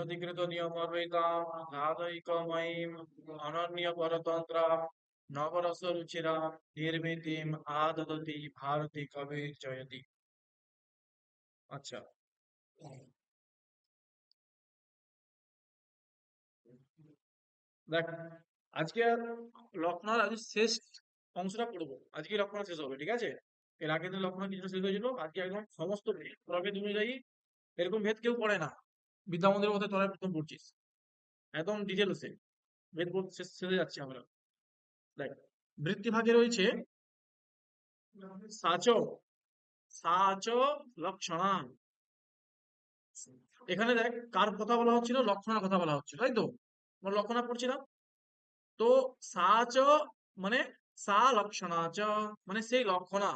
নিয়তিকৃত নিয়ম রহিতাম ঘাতৈকময়ীম অনন্য পরতন্ত্রা নবরস রুচিরা নির্মিতিম আদদতি ভারতী কবি জয়তি। আচ্ছা, দেখ, আজকে লক্ষণার আজ শেষ অংশটা পড়বো। আজকে লক্ষণা শেষ হবে, ঠিক আছে? এর আগের দিন লক্ষণা কিছুটা শেষ হয়েছিল, আজকে একদম সমস্ত প্রভেদ অনুযায়ী। এরকম ভেদ কেউ পড়ে না, বিদ্যা মন্দিরের মধ্যে তোরা প্রথম পড়ছিস। একদম ডিটেলসে ভেদ শেষে যাচ্ছি আমরা। দেখ, বৃত্তিভাগে রয়েছে সাচ, সাচ লক্ষণা। এখানে দেখ, কার কথা বলা হচ্ছিল? লক্ষণার কথা বলা হচ্ছিল, তাই তো? আমরা লক্ষণা পড়ছিলাম। তো সাচ মানে সা লক্ষণা চ, মানে সেই লক্ষণা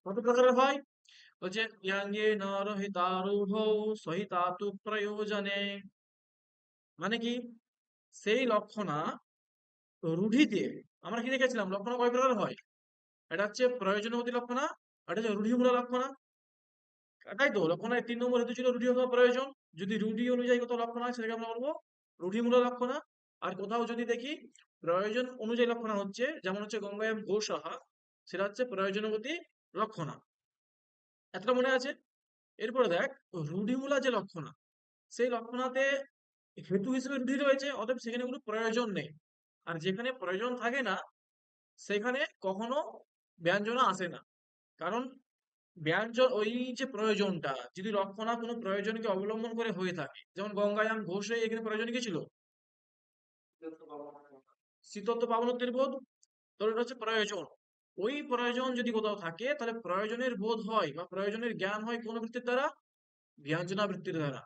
কত প্রকারের হয়? বলছে ইয়াঙ্গে নরহিতারুঢ় সহিতাতু প্রয়োজনে। মানে কি? সেই লক্ষণা রূঢ়িতে, আমরা কি দেখেছিলাম লক্ষণা কয় প্রকার হয়? এটা হচ্ছে প্রয়োজনবতী লক্ষণা, এটা হচ্ছে রূঢ়িমূলক লক্ষণা, তাই তো? লক্ষণায় 3 নম্বর হেতু ছিল রূঢ়ি অথবা প্রয়োজন। যদি রূঢ়ি অনুযায়ী কোথাও লক্ষণ হয় সেটাকে আমরা বলবো রূঢ়িমূলক লক্ষণা। আর কোথাও যদি দেখি প্রয়োজন অনুযায়ী লক্ষণা হচ্ছে, যেমন হচ্ছে গঙ্গায়াম ঘোষাহা, সেটা হচ্ছে প্রয়োজনবতী লক্ষণা। এতটা মনে আছে? এরপরে দেখ, রূঢ়িমূলা যে লক্ষণা, সেই লক্ষণাতে হেতু হিসেবে রূঢ়ি রয়েছে, অতএব সেখানে কোনো প্রয়োজন নেই। আর যেখানে প্রয়োজন থাকে না সেখানে কখনো ব্যঞ্জনা আসে না। কারণ ব্যঞ্জন, ওই যে প্রয়োজনটা যদি লক্ষণা কোনো প্রয়োজনকে অবলম্বন করে হয়ে থাকে, যেমন গঙ্গায়াম ঘোষে, এখানে প্রয়োজন কি ছিল? শীতত্ব পাবনত্বের বোধ। তো এটা হচ্ছে প্রয়োজন। ওই প্রয়োজন যদি কোথাও থাকে তাহলে প্রয়োজনের বোধ হয় বা প্রয়োজনের জ্ঞান হয় কোন বৃত্তির দ্বারা? ব্যঞ্জনা বৃত্তির দ্বারা।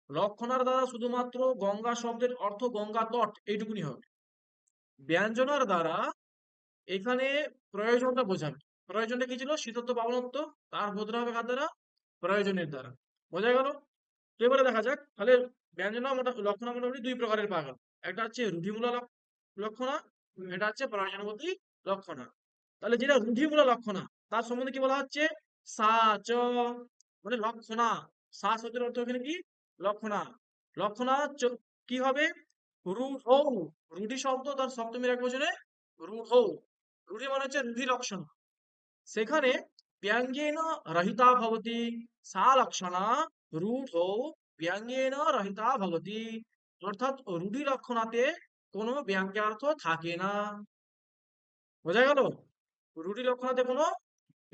লক্ষণার দ্বারা শুধুমাত্র গঙ্গা শব্দের অর্থ গঙ্গা তট এইটুকুনি হবে। ব্যঞ্জনার দ্বারা এখানে প্রয়োজনটা বোঝাবে। প্রয়োজনটা কি ছিল? শীতত্ব পাবনত্ব। তার বোধটা হবে কার দ্বারা? প্রয়োজনের দ্বারা। বোঝা গেল? তো এবারে দেখা যাক তাহলে ব্যঞ্জনা লক্ষণা মোটামুটি 2 প্রকারের পাওয়া গেল। একটা হচ্ছে রূঢ়িমূলা লক্ষণা, এটা হচ্ছে প্রয়োজনবতী লক্ষণা। তাহলে যেটা রূঢ়িমূলা লক্ষণা তার সম্বন্ধে কি বলা হচ্ছে? সা চ, মানে লক্ষণা। সা শব্দের অর্থ এখানে কি? লক্ষণা। লক্ষণা কি হবে? রূঢ়। রূঢ়ি শব্দ তার সপ্তমীর এক বচনে রূঢ়। রূঢ়ি মানে হচ্ছে রূঢ়ি লক্ষণ। সেখানে ব্যঙ্গেন রহিতা ভবতি, সা লক্ষণা রূঢ় ব্যঙ্গেন রহিতা ভবতি। অর্থাৎ রূঢ়ি লক্ষণাতে কোনো ব্যঙ্গ্যার্থ থাকে না। বোঝা গেল? রূঢ়ি লক্ষণাতে কোনো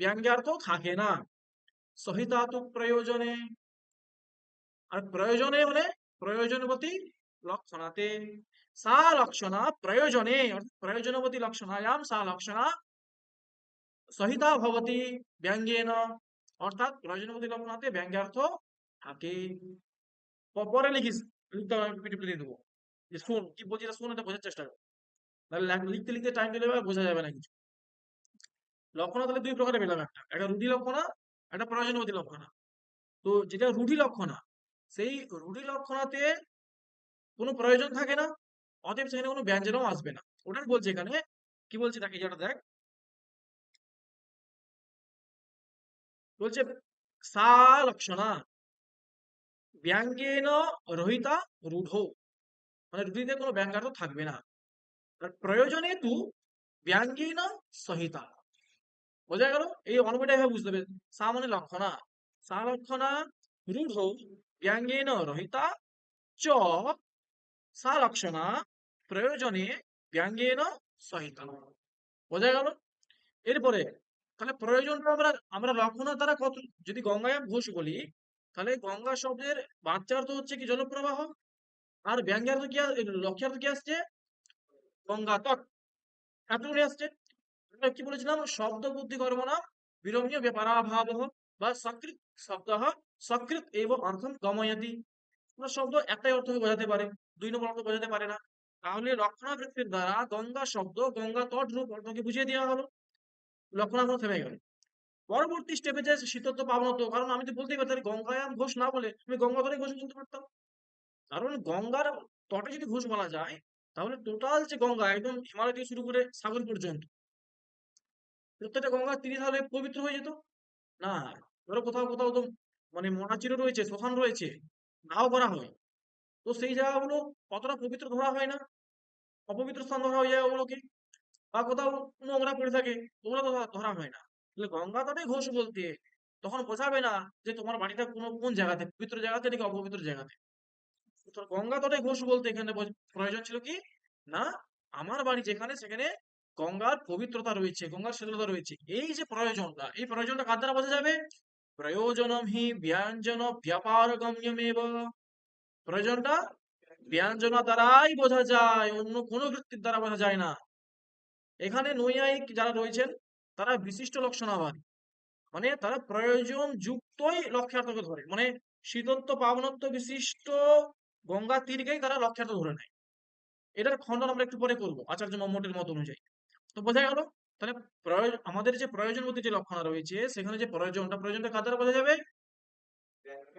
ব্যঙ্গ্যার্থ থাকে না। সহিতাতু প্রয়োজনে, আর প্রয়োজনে মানে প্রয়োজনবতী লক্ষণাতে। সা লক্ষণা প্রয়োজনে, অর্থাৎ প্রয়োজনবতী লক্ষণায়াম সা লক্ষণা সহিতা ভবতি ব্যঙ্গেন, অর্থাৎ প্রয়োজনবতী লক্ষণাতে ব্যঙ্গ্যার্থ থাকে। পরে লিখিস, লিখতে হবে, পিডিএফ দিয়ে দেবো। যে শোন কি বলছি, এটা শোন, এটা বোঝার চেষ্টা কর। তাহলে লিখতে লিখতে টাইম চলে যাবে, আর বোঝা যাবে না কিছু। লক্ষণা তাহলে 2 প্রকারে পেলাম, একটা একটা রূঢ়ি লক্ষণা, একটা প্রয়োজনবতী লক্ষণা। তো যেটা রূঢ়ি লক্ষণা, সেই রূঢ়ি লক্ষণাতে কোনো প্রয়োজন থাকে না, অতএব সেখানে কোনো ব্যঞ্জনও আসবে না। ওটাই বলছে এখানে। কি বলছে তাকে, যেটা দেখ, বলছে সা লক্ষণা ব্যঙ্গেন রহিতা রূঢ়, মানে রূঢ়িতে কোনো ব্যঙ্গার্থ থাকবে না। আর প্রয়োজনে তু ব্যঙ্গেন সহিতা। বোঝা গেল? এই অনুপাতটা এভাবে বুঝতে হবে। সা মানে লক্ষণা, সা লক্ষণা রূঢ় ব্যঙ্গেন রহিতা চ, সা লক্ষণা প্রয়োজনে ব্যঙ্গেন সহিতা। বোঝা গেল? এরপরে তাহলে প্রয়োজনটা আমরা আমরা লক্ষণার দ্বারা কত, যদি গঙ্গায়াম ঘোষ বলি, তাহলে গঙ্গা শব্দের বাচ্চার্থ হচ্ছে কি? জলপ্রবাহ। আর ব্যঙ্গ্যার্থ কি লক্ষ্যার্থ কি আসছে? গঙ্গা তট। এতগুলি আসছে। আমরা কি বলেছিলাম? শব্দ বুদ্ধি কর্ম না বিরম্য ব্যাপারাভাব বা সকৃত শব্দ সকৃত এবং অর্থম গময়তি। কোনো শব্দ একটাই অর্থকে বোঝাতে পারে, 2 নম্বর অর্থ বোঝাতে পারে না। তাহলে লক্ষণাবৃত্তির দ্বারা গঙ্গা শব্দ গঙ্গা তট রূপ অর্থকে বুঝিয়ে দেওয়া হলো। লক্ষণার্থ থেমে গেল। পরবর্তী স্টেপে যে শীতত্ব পাবনত, কারণ আমি তো বলতেই পারতাম গঙ্গায়াম ঘোষ না বলে আমি গঙ্গাধরে ঘোষ বলতে পারতাম। কারণ গঙ্গার তটে যদি ঘোষ বলা যায়, তাহলে টোটাল যে গঙ্গা একদম হিমালয় থেকে শুরু করে সাগর পর্যন্ত প্রত্যেকটা গঙ্গার তীরে তাহলে পবিত্র হয়ে যেত না? ধরো কোথাও কোথাও তো মানে মনাচিরও রয়েছে, শ্মশান রয়েছে, নাও করা হয়। তো সেই জায়গাগুলো অতটা পবিত্র ধরা হয় না, অপবিত্র স্থান ধরা হয়ে যায় ওগুলোকে। বা কোথাও নোংরা পড়ে থাকে, ওগুলো তো ধরা হয় না। তাহলে গঙ্গা তটে ঘোষ বলতে তখন বোঝাবে না যে তোমার বাড়িটা কোন জায়গাতে, পবিত্র জায়গাতে নাকি অপবিত্র জায়গাতে। তো গঙ্গা তটে ঘোষ বলতে এখানে প্রয়োজন ছিল কি, না আমার বাড়ি যেখানে সেখানে গঙ্গার পবিত্রতা রয়েছে, গঙ্গার শীতলতা রয়েছে। এই যে প্রয়োজনটা, এই প্রয়োজনটা কার দ্বারা বোঝা যাবে? প্রয়োজনম হি ব্যঞ্জন ব্যাপার গম্যমেব। প্রয়োজনটা ব্যঞ্জনা দ্বারাই বোঝা যায়, অন্য কোনো বৃত্তির দ্বারা বোঝা যায় না। এখানে নৈয়ায়িক যারা রয়েছেন তারা বিশিষ্ট লক্ষণাবাদ, মানে তারা প্রয়োজন যুক্তই লক্ষ্যার্থকে ধরে, মানে শীতত্ব পাবনত্ব বিশিষ্ট গঙ্গা তীরকেই তারা লক্ষ্যার্থ ধরে নেয়। এটার খণ্ডন আমরা একটু পরে করবো আচার্য মম্মটের মত অনুযায়ী। তো বোঝা গেল, তাহলে আমাদের যে প্রয়োজনবতী যে লক্ষণা রয়েছে সেখানে যে প্রয়োজনটা কার দ্বারা বোঝা যাবে?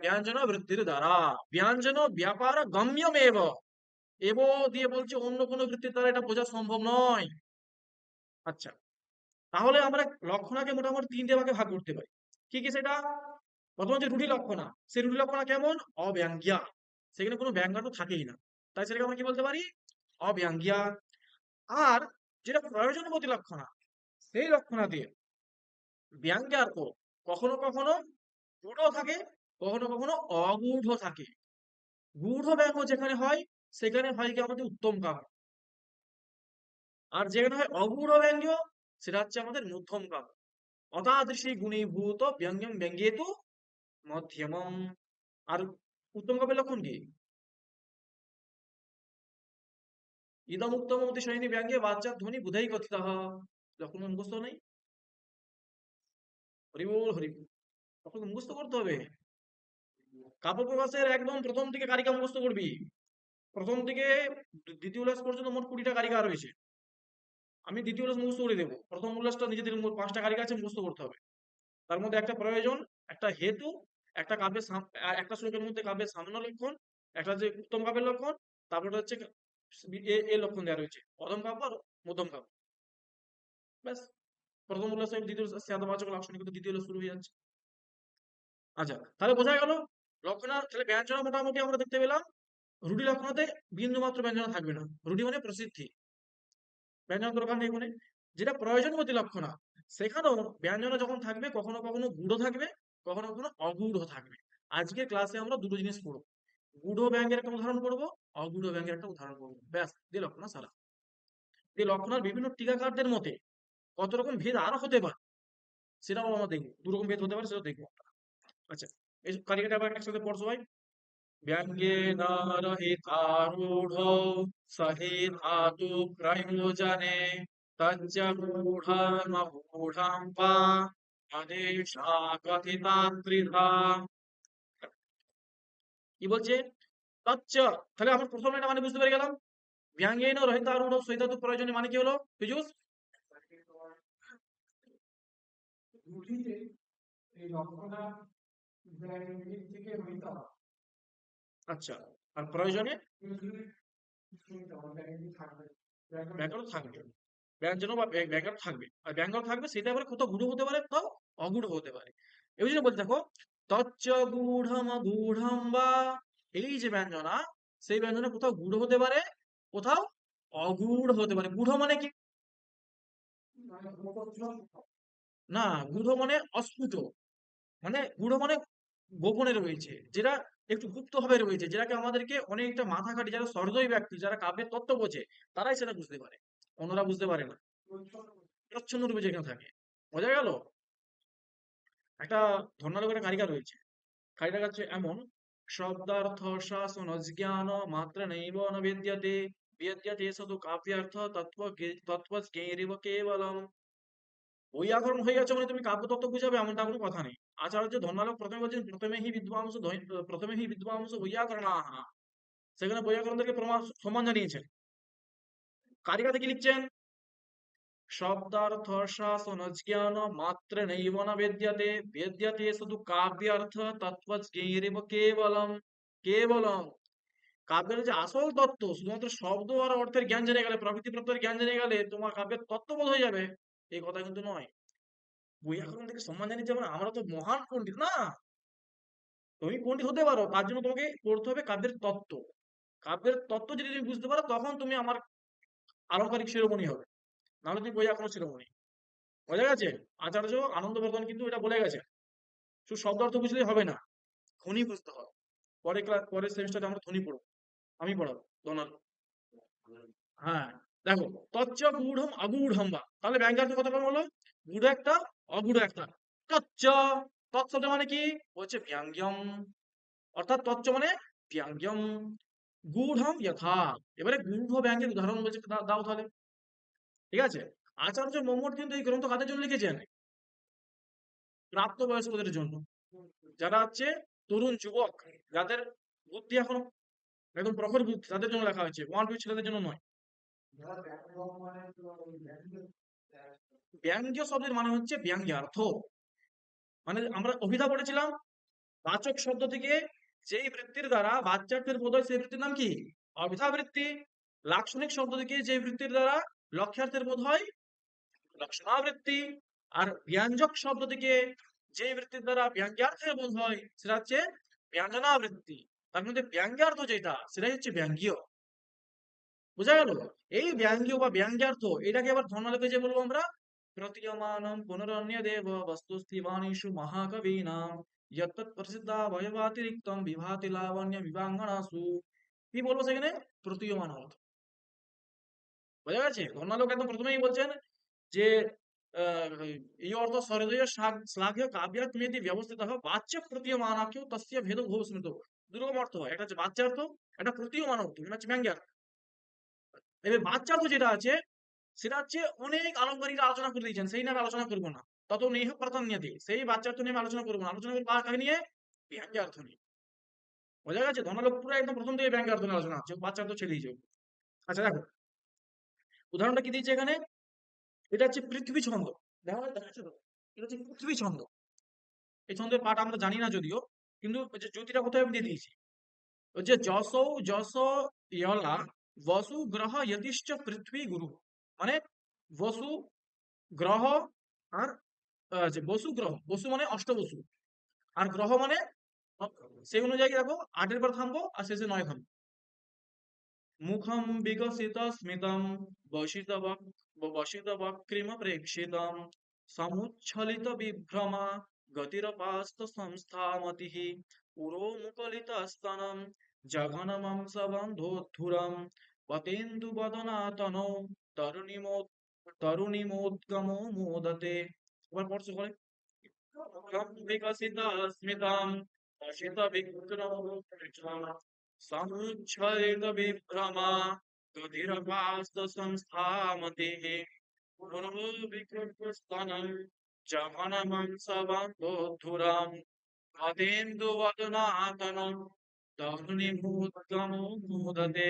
ব্যঞ্জন বৃত্তির দ্বারা। ব্যঞ্জন ব্যাপার গম্যমেব, এব দিয়ে বলছে অন্য কোনো বৃত্তির দ্বারা এটা বোঝা সম্ভব নয়। আচ্ছা, তাহলে আমরা লক্ষণাকে মোটামুটি তিনটে ভাগে ভাগ করতে পারি। কি কি সেটা? প্রথম হচ্ছে রুটি লক্ষণা। সেই রুটি লক্ষণা কেমন? অব্যঙ্গ্যা, সেখানে কোনো ব্যঙ্গ তো থাকেই না, তাই সেটাকে আমরা কি বলতে পারি? অব্যঙ্গ্যা। আর যেটা প্রয়োজনবতী লক্ষণা, সেই লক্ষণাতে ব্যঙ্গ্যার্থ কখনো কখনো গূঢ় থাকে, কখনো কখনো অগূঢ় থাকে। গূঢ় ব্যঙ্গ যেখানে হয় সেখানে হয় কি আমাদের উত্তম কাব্য, আর যেখানে হয় অগূঢ় ব্যঙ্গ সেটা হচ্ছে আমাদের মধ্যম কাব্য। অতাদৃশী গুণীভূত ব্যঙ্গম ব্যঙ্গেতু মধ্যমম। আর উত্তম কাব্যের লক্ষণ কি? ইদম উত্তম অতিশয়নী ব্যঙ্গে বাচ্চার ধ্বনি বুধাই কথিত। লক্ষণ মুখস্থ নেই? হরিবোল হরিবোল, লক্ষণ মুখস্থ করতে হবে। কাব্য প্রকাশের একদম প্রথম থেকে কারিকা মুখস্থ করবি। প্রথম থেকে দ্বিতীয় উল্লাস পর্যন্ত মোট 20টা কারিকা রয়েছে। আমি দ্বিতীয় উল্লাস মুখস্থ করে দেবো, প্রথম উল্লাসটা নিজেদের মোট 5টা কারিকা আছে, মুখস্থ করতে হবে। তার মধ্যে একটা প্রয়োজন, একটা হেতু, একটা কাব্যের একটা শ্লোকের মধ্যে কাব্যের সামান্য লক্ষণ, একটা যে উত্তম কাব্যের লক্ষণ, তারপরে হচ্ছে এ লক্ষণ দেওয়া রয়েছে, অধম কাব্য আর মধ্যম কাব্য। ব্যাস, প্রথম উল্লাস হয়ে দ্বিতীয় স্যাদবাচক লাক্ষণিক কিন্তু দ্বিতীয় উল্লাস শুরু হয়ে যাচ্ছে। আচ্ছা, তাহলে বোঝা গেল লক্ষণা। তাহলে ব্যঞ্জনা মোটামুটি আমরা দেখতে পেলাম। রুটি লক্ষণাতে বিন্দু মাত্র ব্যঞ্জনা থাকবে না, রুটি মানে প্রসিদ্ধি, ব্যঞ্জনা দরকার নেই এখানে। যেটা প্রয়োজনবতী লক্ষণা, সেখানেও ব্যঞ্জনা যখন থাকবে কখনো কখনো গূঢ় থাকবে, কখনো কখনো অগূঢ় থাকবে। আজকের ক্লাসে আমরা দুটো জিনিস পড়বো, গূঢ় ব্যঙ্গের একটা উদাহরণ পড়বো, অগূঢ় ব্যঙ্গের একটা উদাহরণ পড়বো, ব্যাস দিয়ে লক্ষণা সারা। এই লক্ষণার বিভিন্ন টিকাকারদের মতে কত রকম ভেদ আরো হতে পারে সেটাও আমরা দেখবো, দু রকম ভেদ হতে পারে সেটাও দেখবো। আচ্ছা, এই কারিকাটা আবার একসাথে পড় সবাই। ব্যঙ্গেন রহিতারূঢ়ো সহি ধাতু প্রয়োজনে তজ্জ গূঢ়মগূঢ়ং বা আদেশা কথিতা ত্রিধা। কি বলছে? তচ্চ, তাহলে আমরা প্রথম লাইনটা মানে বুঝতে পেরে গেলাম। ব্যঙ্গেন রহিতারূঢ় সহি ধাতু প্রয়োজনে মানে কি হলো পীযূষ? আচ্ছা, আর প্রয়োজনে ব্যাকরণ থাকবে, ব্যঞ্জন বা ব্যাকরণ থাকবে, আর ব্যাকরণ থাকবে সেটা আবার কোথাও গূঢ় হতে পারে, কোথাও অগূঢ় হতে পারে। এই জন্য বলতে দেখো, তচ্চ গূঢ়ম গূঢ়ম বা, এই যে ব্যঞ্জনা, সেই ব্যঞ্জনা কোথাও গূঢ় হতে পারে, কোথাও অগূঢ় হতে পারে। গূঢ় মানে কি? না, গূঢ় মানে অস্ফুট, মানে গূঢ় মানে গোপনে রয়েছে, যেটা একটু গুপ্ত ভাবে রয়েছে, যেটাকে আমাদেরকে অনেকটা মাথা খাটি যারা সহৃদয় ব্যক্তি, যারা কাব্যের তত্ত্ব বোঝে, তারাই সেটা বুঝতে পারে, অন্যরা বুঝতে পারে না। প্রচ্ছন্ন রূপে যেখানে থাকে। বোঝা গেল? একটা ধর্ণালোক একটা কারিকা রয়েছে, কারিকাটা হচ্ছে এমন: শব্দার্থ শাসন জ্ঞান মাত্র নৈব ন বেদ্যতে, বেদ্যতে শুধু কাব্যার্থ তৎপজ্ঞেরিব কেবলম। বৈয়াকরণ হয়ে গেছে মানে তুমি কাব্যতত্ত্ব বুঝাবে এমনটা কোনো কথা নেই। আচার্য ধর্ণালোক প্রথমে বলছেন প্রথমে হি বিদ্বাংস বৈয়াকরণাঃ, সেখানে বৈয়াকরণদেরকে সম্মান জানিয়েছেন। কারিকাতে কি লিখছেন? শব্দার্থ শাসন জ্ঞান মাত্র নৈব ন বেদ্যতে, বেদ্যতে শুধু কাব্যার্থ তৎপজ্ঞেরিব কেবলম। কেবলম, কাব্যের যে আসল তত্ত্ব শুধুমাত্র শব্দ আর অর্থের জ্ঞান জেনে গেলে, প্রকৃতি প্রত্যয়ের জ্ঞান জেনে গেলে তোমার কাব্যের তত্ত্ববোধ হয়ে যাবে, এই কথা কিন্তু নয়। বৈয়াকরণ থেকে সম্মান জানিয়েছে মানে আমরা তো মহান পণ্ডিত না। তুমি পণ্ডিত হতে পারো, তার জন্য তোমাকে পড়তে হবে কাব্যের তত্ত্ব। কাব্যের তত্ত্ব যদি তুমি বুঝতে পারো তখন তুমি আমার আলংকারিক শিরোমণি হবে, নাহলে তুমি বই এখনো শিরোমণি। বোঝা গেছে? আচার্য আনন্দবর্ধন কিন্তু এটা বলে গেছে, শুধু শব্দ অর্থ বুঝলেই হবে না, ধ্বনি বুঝতে হবে। পরের সেমিস্টারে আমরা ধ্বনি পড়বো, আমি পড়াবো দোনাল। হ্যাঁ, দেখো, তচ্চ গূঢ়ম অগূঢ়ম বা, তাহলে ব্যঙ্গার্থ কত রকম হলো? গূঢ় একটা, অগূঢ় একটা। তচ্চ, তৎশব্দ মানে কি? বলছে ব্যঙ্গ্যম, অর্থাৎ তচ্চ মানে ব্যঙ্গ্যম, গূঢ়ম যথা। এবারে গূঢ় ব্যঙ্গের উদাহরণ বলছে, দাও তাহলে। ঠিক আছে? আচার্য মম্মট কিন্তু এই গ্রন্থ কাদের জন্য লিখেছেন? প্রাপ্তবয়স্কদের জন্য, যারা হচ্ছে তরুণ যুবক, যাদের বুদ্ধি এখনো একদম প্রখর বুদ্ধি, তাদের জন্য লেখা হয়েছে, ওয়ান টু ছেলেদের জন্য নয়। ব্যঙ্গ্য শব্দের মানে হচ্ছে ব্যঙ্গ্যার্থ। মানে আমরা অভিধা পড়েছিলাম, বাচক শব্দ থেকে যেই বৃত্তির দ্বারা বাচ্যার্থের বোধ হয় সেই বৃত্তির নাম কি? অভিধা বৃত্তি। লাক্ষণিক শব্দ থেকে যে বৃত্তির দ্বারা লক্ষ্যার্থের বোধ হয় লক্ষণাবৃত্তি। আর ব্যঞ্জক শব্দ থেকে যে বৃত্তির দ্বারা ব্যঙ্গ্যার্থের বোধ হয় সেটা হচ্ছে ব্যঞ্জনাবৃত্তি। তার মধ্যে ব্যঙ্গ্যার্থ যেটা সেটাই হচ্ছে ব্যঙ্গ্য। বোঝা গেল? এই ব্যঙ্গ্য বা ব্যঙ্গ্যার্থ এটাকে আবার ধর্মালোকে যে বলবো আমরা, প্রতীয়মানম পুনরন্য দেব বস্তুস্থিবাণীষু মহাকবীনাম যত্তৎ প্রসিদ্ধা বয়বাতিরিক্তম বিভাতি লাবণ্য বিবাঙ্গনাসু। কি বলবো সেখানে? প্রতীয়মান অর্থ। বোঝা গেছে? ধর্মালোক একদম প্রথমেই বলছেন যে এই অর্থ সহৃদয় শ্লাঘ্য কাব্যাত্মেতি ব্যবস্থিতঃ বাচ্য প্রতীয়মানাখ্য তস্য ভেদ ভূ স্মৃত। দুরকম অর্থ হয়, একটা হচ্ছে বাচ্যার্থ, একটা প্রতীয়মান অর্থ, এটা হচ্ছে ব্যঙ্গ্যার্থ। এবার বাচ্যার্থ যেটা আছে সেটা হচ্ছে অনেক আলংকারিকরা আলোচনা করে দিয়েছেন, সেই নিয়ে আমি আলোচনা করবো না। তত নেই প্রাধান্য দিই, সেই বাচ্যার্থ নিয়ে আমি আলোচনা করবো না, আলোচনা করবো কাকে নিয়ে? ব্যঙ্গ্যার্থ নিয়ে। বোঝা গেছে? ধর্মালোক পুরো একদম প্রথম থেকে ব্যঙ্গ্যার্থ নিয়ে আলোচনা আছে, বাচ্চার্থ ছেড়েই যাবে। আচ্ছা দেখো, উদাহরণটা কি দিয়েছে এখানে? এটা হচ্ছে পৃথিবী ছন্দ। দেখো, দেখাচ্ছে তো? এটা হচ্ছে পৃথিবী ছন্দ। এই ছন্দের পাঠ আমরা জানি না যদিও, কিন্তু ওই যে জ্যোতিটা কোথায় আমি দিয়ে দিয়েছি, ওই যে যশো যশ ইয়লা বসু গ্রহ যতিশ্চ পৃথ্বী গুরু। মানে বসু গ্রহ, আর যে বসু গ্রহ, বসু মানে অষ্টবসু, আর গ্রহ মানে সেই অনুযায়ী দেখো, 8-এর পর থামবো আর শেষে 9 থামবো। মুখম বিকশিত স্মিতম বসিত বসিত বক্রিম প্রেক্ষিতম সমুচ্ছলিত বিভ্রমা গতিরপাস্ত সংস্থামতিঃ পুরো মুকলিত স্তনম জঘনমংস বন্ধোদ্ধুরম পতেন্দু বদনাতনৌ তরুণীমোদ তরুণীমোদ্গমো মোদতে। এবার পড়ছো করে, মুখম বিকশিত স্মিতম বসিত বিক্রম समुच्छलित विभ्रमा गतिरपास्त संस्थामतिः पुनर्विकृतस्तनं जघनमंसबन्धोद्धुरं गतेन्दुवदनातनं তখনিমুদ্গমো মুদতে।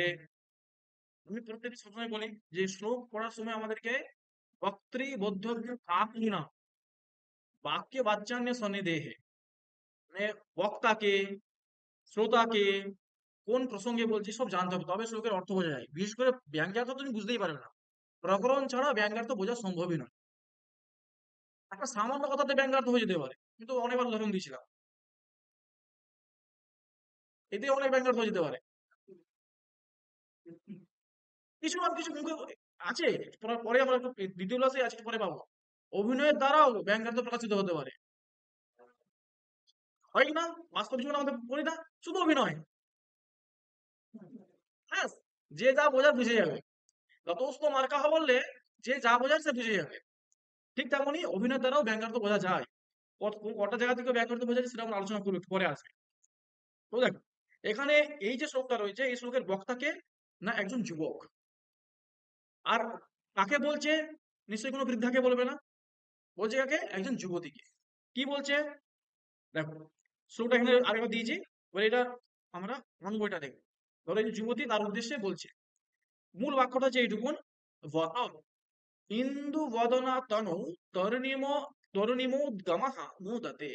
আমি প্রত্যেক সময় বলি যে শ্লোক পড়ার সময় আমাদেরকে বক্তৃ কাক না, বাক্য বাচ্চান্য সন্নিদেহে, মানে বক্তাকে, শ্রোতাকে, কোন প্রসঙ্গে বলছি সব জানতে হবে, তবে শ্লোকের অর্থ বোঝা যায়। বিশেষ করে ব্যঙ্গ্যার্থ তুমি বুঝতেই পারবে না, প্রকরণ ছাড়া ব্যঙ্গ্যার্থ বোঝা সম্ভবই নয়। একটা সামান্য কথাতে ব্যঙ্গ্যার্থ হয়ে যেতে পারে, কিন্তু অনেকবার উদাহরণ দিয়েছিলাম, এতে অনেক ব্যঙ্গ্যার্থ হয়ে যেতে পারে। কিছু আর কিছু মুখে আছে, পরে আমরা একটু দ্বিতীয় ক্লাসে আছে, পরে পাবো। অভিনয়ের দ্বারাও ব্যঙ্গ্যার্থ প্রকাশিত হতে পারে, হয় কি না? বাস্তব জীবনে আমাদের পড়ি না, শুধু অভিনয়। হ্যাঁ, যে যা বোঝার বুঝে যাবে। যথেষ্ট মার্কা বললে যে যা বোঝার সে বুঝে যাবে। ঠিক তেমনি অভিনয়ের দ্বারাও ব্যঙ্গার্থ বোঝা যায়। কটা জায়গা থেকে ব্যঙ্গার্থ বোঝা যায় সেটা আমরা আলোচনা করবো, একটু পরে আসবে। তো দেখো, এখানে এই যে শ্লোকটা রয়েছে, এই শ্লোকের বক্তাকে, না একজন যুবক, আর কাকে বলছে? নিশ্চয়ই কোনো বৃদ্ধাকে বলবে না, বলছে কাকে? একজন যুবতীকে। কি বলছে? দেখো, শ্লোকটা এখানে আরেকবার দিয়েছি, এবার এটা আমরা অন্য বইটা দেখবো। ধরো এই যে যুবতী, তার উদ্দেশ্যে বলছে, মূল বাক্যটা হচ্ছে এইটুকুন, বত ইন্দু বদনা তনু তরুণিম তরুণিমোদ্গমঃ মুদতে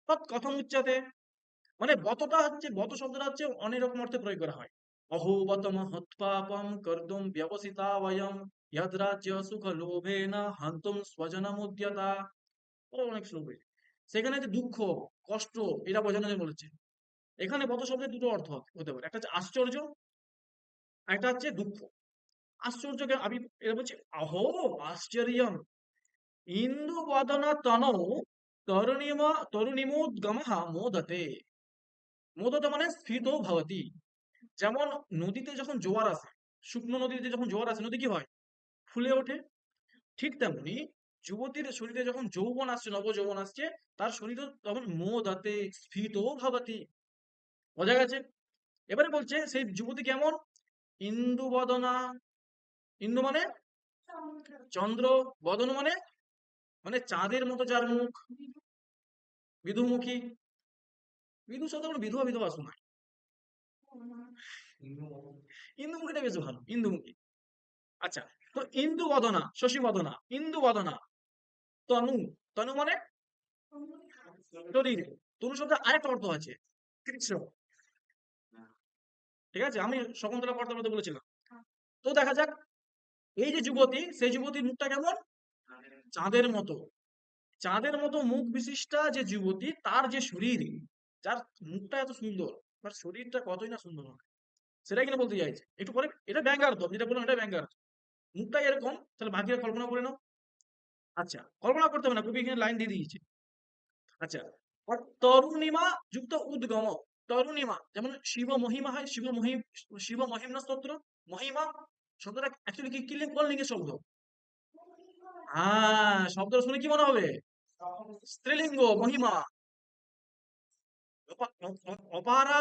তৎ কথম উচ্যতে। মানে বতটা হচ্ছে, বত শব্দটা হচ্ছে অনেক রকম অর্থে প্রয়োগ করা হয়। অহোবত মহৎপাপম কর্তুম ব্যবসিতা বয়ম যদ্রাজ্য সুখ লোভেন হন্তুম স্বজনমুদ্যতা। ও অনেক শ্লোক রয়েছে। সেখানে যে দুঃখ, কষ্ট, এটা বোঝানো যায় বলেছে। এখানে বদ শব্দের দুটো অর্থ হতে পারে, একটা হচ্ছে আশ্চর্য, একটা হচ্ছে দুঃখ। আশ্চর্যকে আমি এটা বলছি, অহো আশ্চর্যম ইন্দু বদনা তনৌ তরুণিমোদ্গমঃ মোদতে। মোদতে মানে স্ফীত ভবতি। যেমন নদীতে যখন জোয়ার আসে, শুকনো নদীতে যখন জোয়ার আসে, নদী কি হয়? ফুলে ওঠে। ঠিক তেমনি যুবতীর শরীরে যখন যৌবন আসছে, নবযৌবন আসছে, তার শরীরে তখন মোদাতে স্ফীত ভবতি। বোঝা গেছে? এবারে বলছে সেই যুবতী কেমন? ইন্দু বদনা। ইন্দু মানে চন্দ্র, বদন মানে মানে চাঁদের মতো যার মুখ, বিধুমুখী। বিধু শব্দ মানে বিধবা বিধবা শোনায়। ইন্দুমুখীটা বেশ ভালো, ইন্দুমুখী। আচ্ছা, তো ইন্দু বদনা, শশী বদনা, ইন্দু বদনা, তনু। তনু মানে শরীর। তনু শব্দের আরেকটা অর্থ আছে, কৃষ্ণ। ঠিক আছে, আমি শকুন্তলা পর্দার মধ্যে বলেছিলাম। তো দেখা যাক, এই যে যুবতী, সেই যুবতীর মুখটা কেমন? চাঁদের মতো। চাঁদের মতো মুখ বিশিষ্টা যে যুবতী, তার যে শরীর, যার মুখটা এত সুন্দর, তার শরীরটা কতই না সুন্দর হবে, সেটাই কিনা বলতে চাইছে। একটু পরে এটা ব্যঙ্গার্থ, যেটা বললাম এটা ব্যঙ্গার্থ। মুখটা এরকম, তাহলে বাকিরা কল্পনা করে নাও। আচ্ছা, কল্পনা করতে হবে না, কবি এখানে লাইন দিয়ে দিয়েছে। আচ্ছা, আর তরুণিমা যুক্ত উদ্গম। তরুণিমা যেমন শিব মহিমা হয়, শিব মহিমা স্তোত্র। মহিমা শব্দটা অ্যাকচুয়ালি কি, কি কোন লিঙ্গের শব্দ? হ্যাঁ, শব্দটা শুনে কি মনে হবে? স্ত্রীলিঙ্গ, মহিমা। অপারা,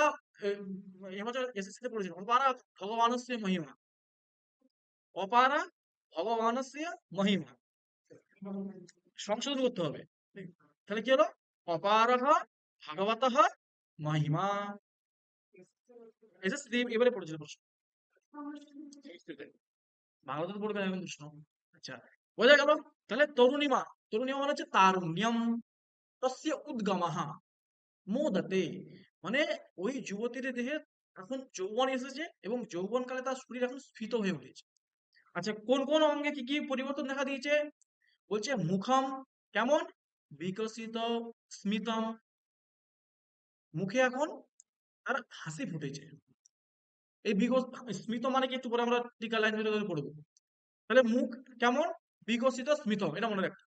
এবছর এসএসসিতে পড়েছিল, অপারা ভগবানস্য মহিমা। অপারা ভগবানস্য মহিমা, সংশোধন করতে হবে। তাহলে কি হলো? অপারহ ভাগবতঃ মহিমা। এসএসসি এবারে পড়েছিল প্রশ্ন, ভাগবত তো পড়বে না এখন প্রশ্ন। আচ্ছা, বোঝা গেল। তাহলে তরুণিমা, তরুণিমা মানে হচ্ছে তারুণ্যম, তস্য উদ্গমঃ মোদতে, মানে ওই যুবতীর দেহে এখন যৌবন এসেছে এবং যৌবনকালে তার শরীর এখন স্ফীত হয়ে উঠেছে। আচ্ছা, কোন কোন অঙ্গে কি কি পরিবর্তন দেখা দিয়েছে? বলছে মুখম কেমন? বিকশিত স্মিতম, মুখে এখন তার হাসি ফুটেছে। এই স্মিত মানে কি, একটু পরে আমরা টিকা লাইন ধরে ধরে পড়বো। তাহলে মুখ কেমন? বিকশিত স্মিতম, এটা মনে রাখতে।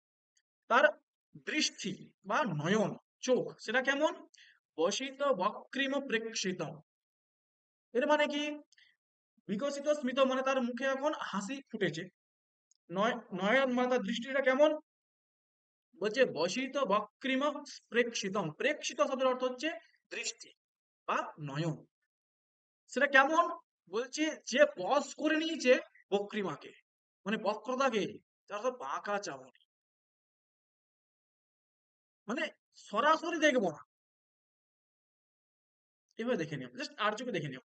তার দৃষ্টি বা নয়ন, চোখ, সেটা কেমন? বসিত বক্রিম প্রেক্ষিত। এর মানে কি? বিকশিত স্মিত মানে তার মুখে এখন হাসি ফুটেছে। নয়ন মানে তার দৃষ্টিটা কেমন? বলছে বসিত বক্রিম প্রেক্ষিতম। প্রেক্ষিত শব্দের অর্থ হচ্ছে দৃষ্টি বা নয়ন। সেটা কেমন? বলছে যে বশ করে নিয়েছে বক্রিমাকে, মানে বক্রতাকে, তার তো বাঁকা চামড়ি, মানে সরাসরি দেখবো না, এভাবে দেখে নিও, জাস্ট আর চোখে দেখে নিও।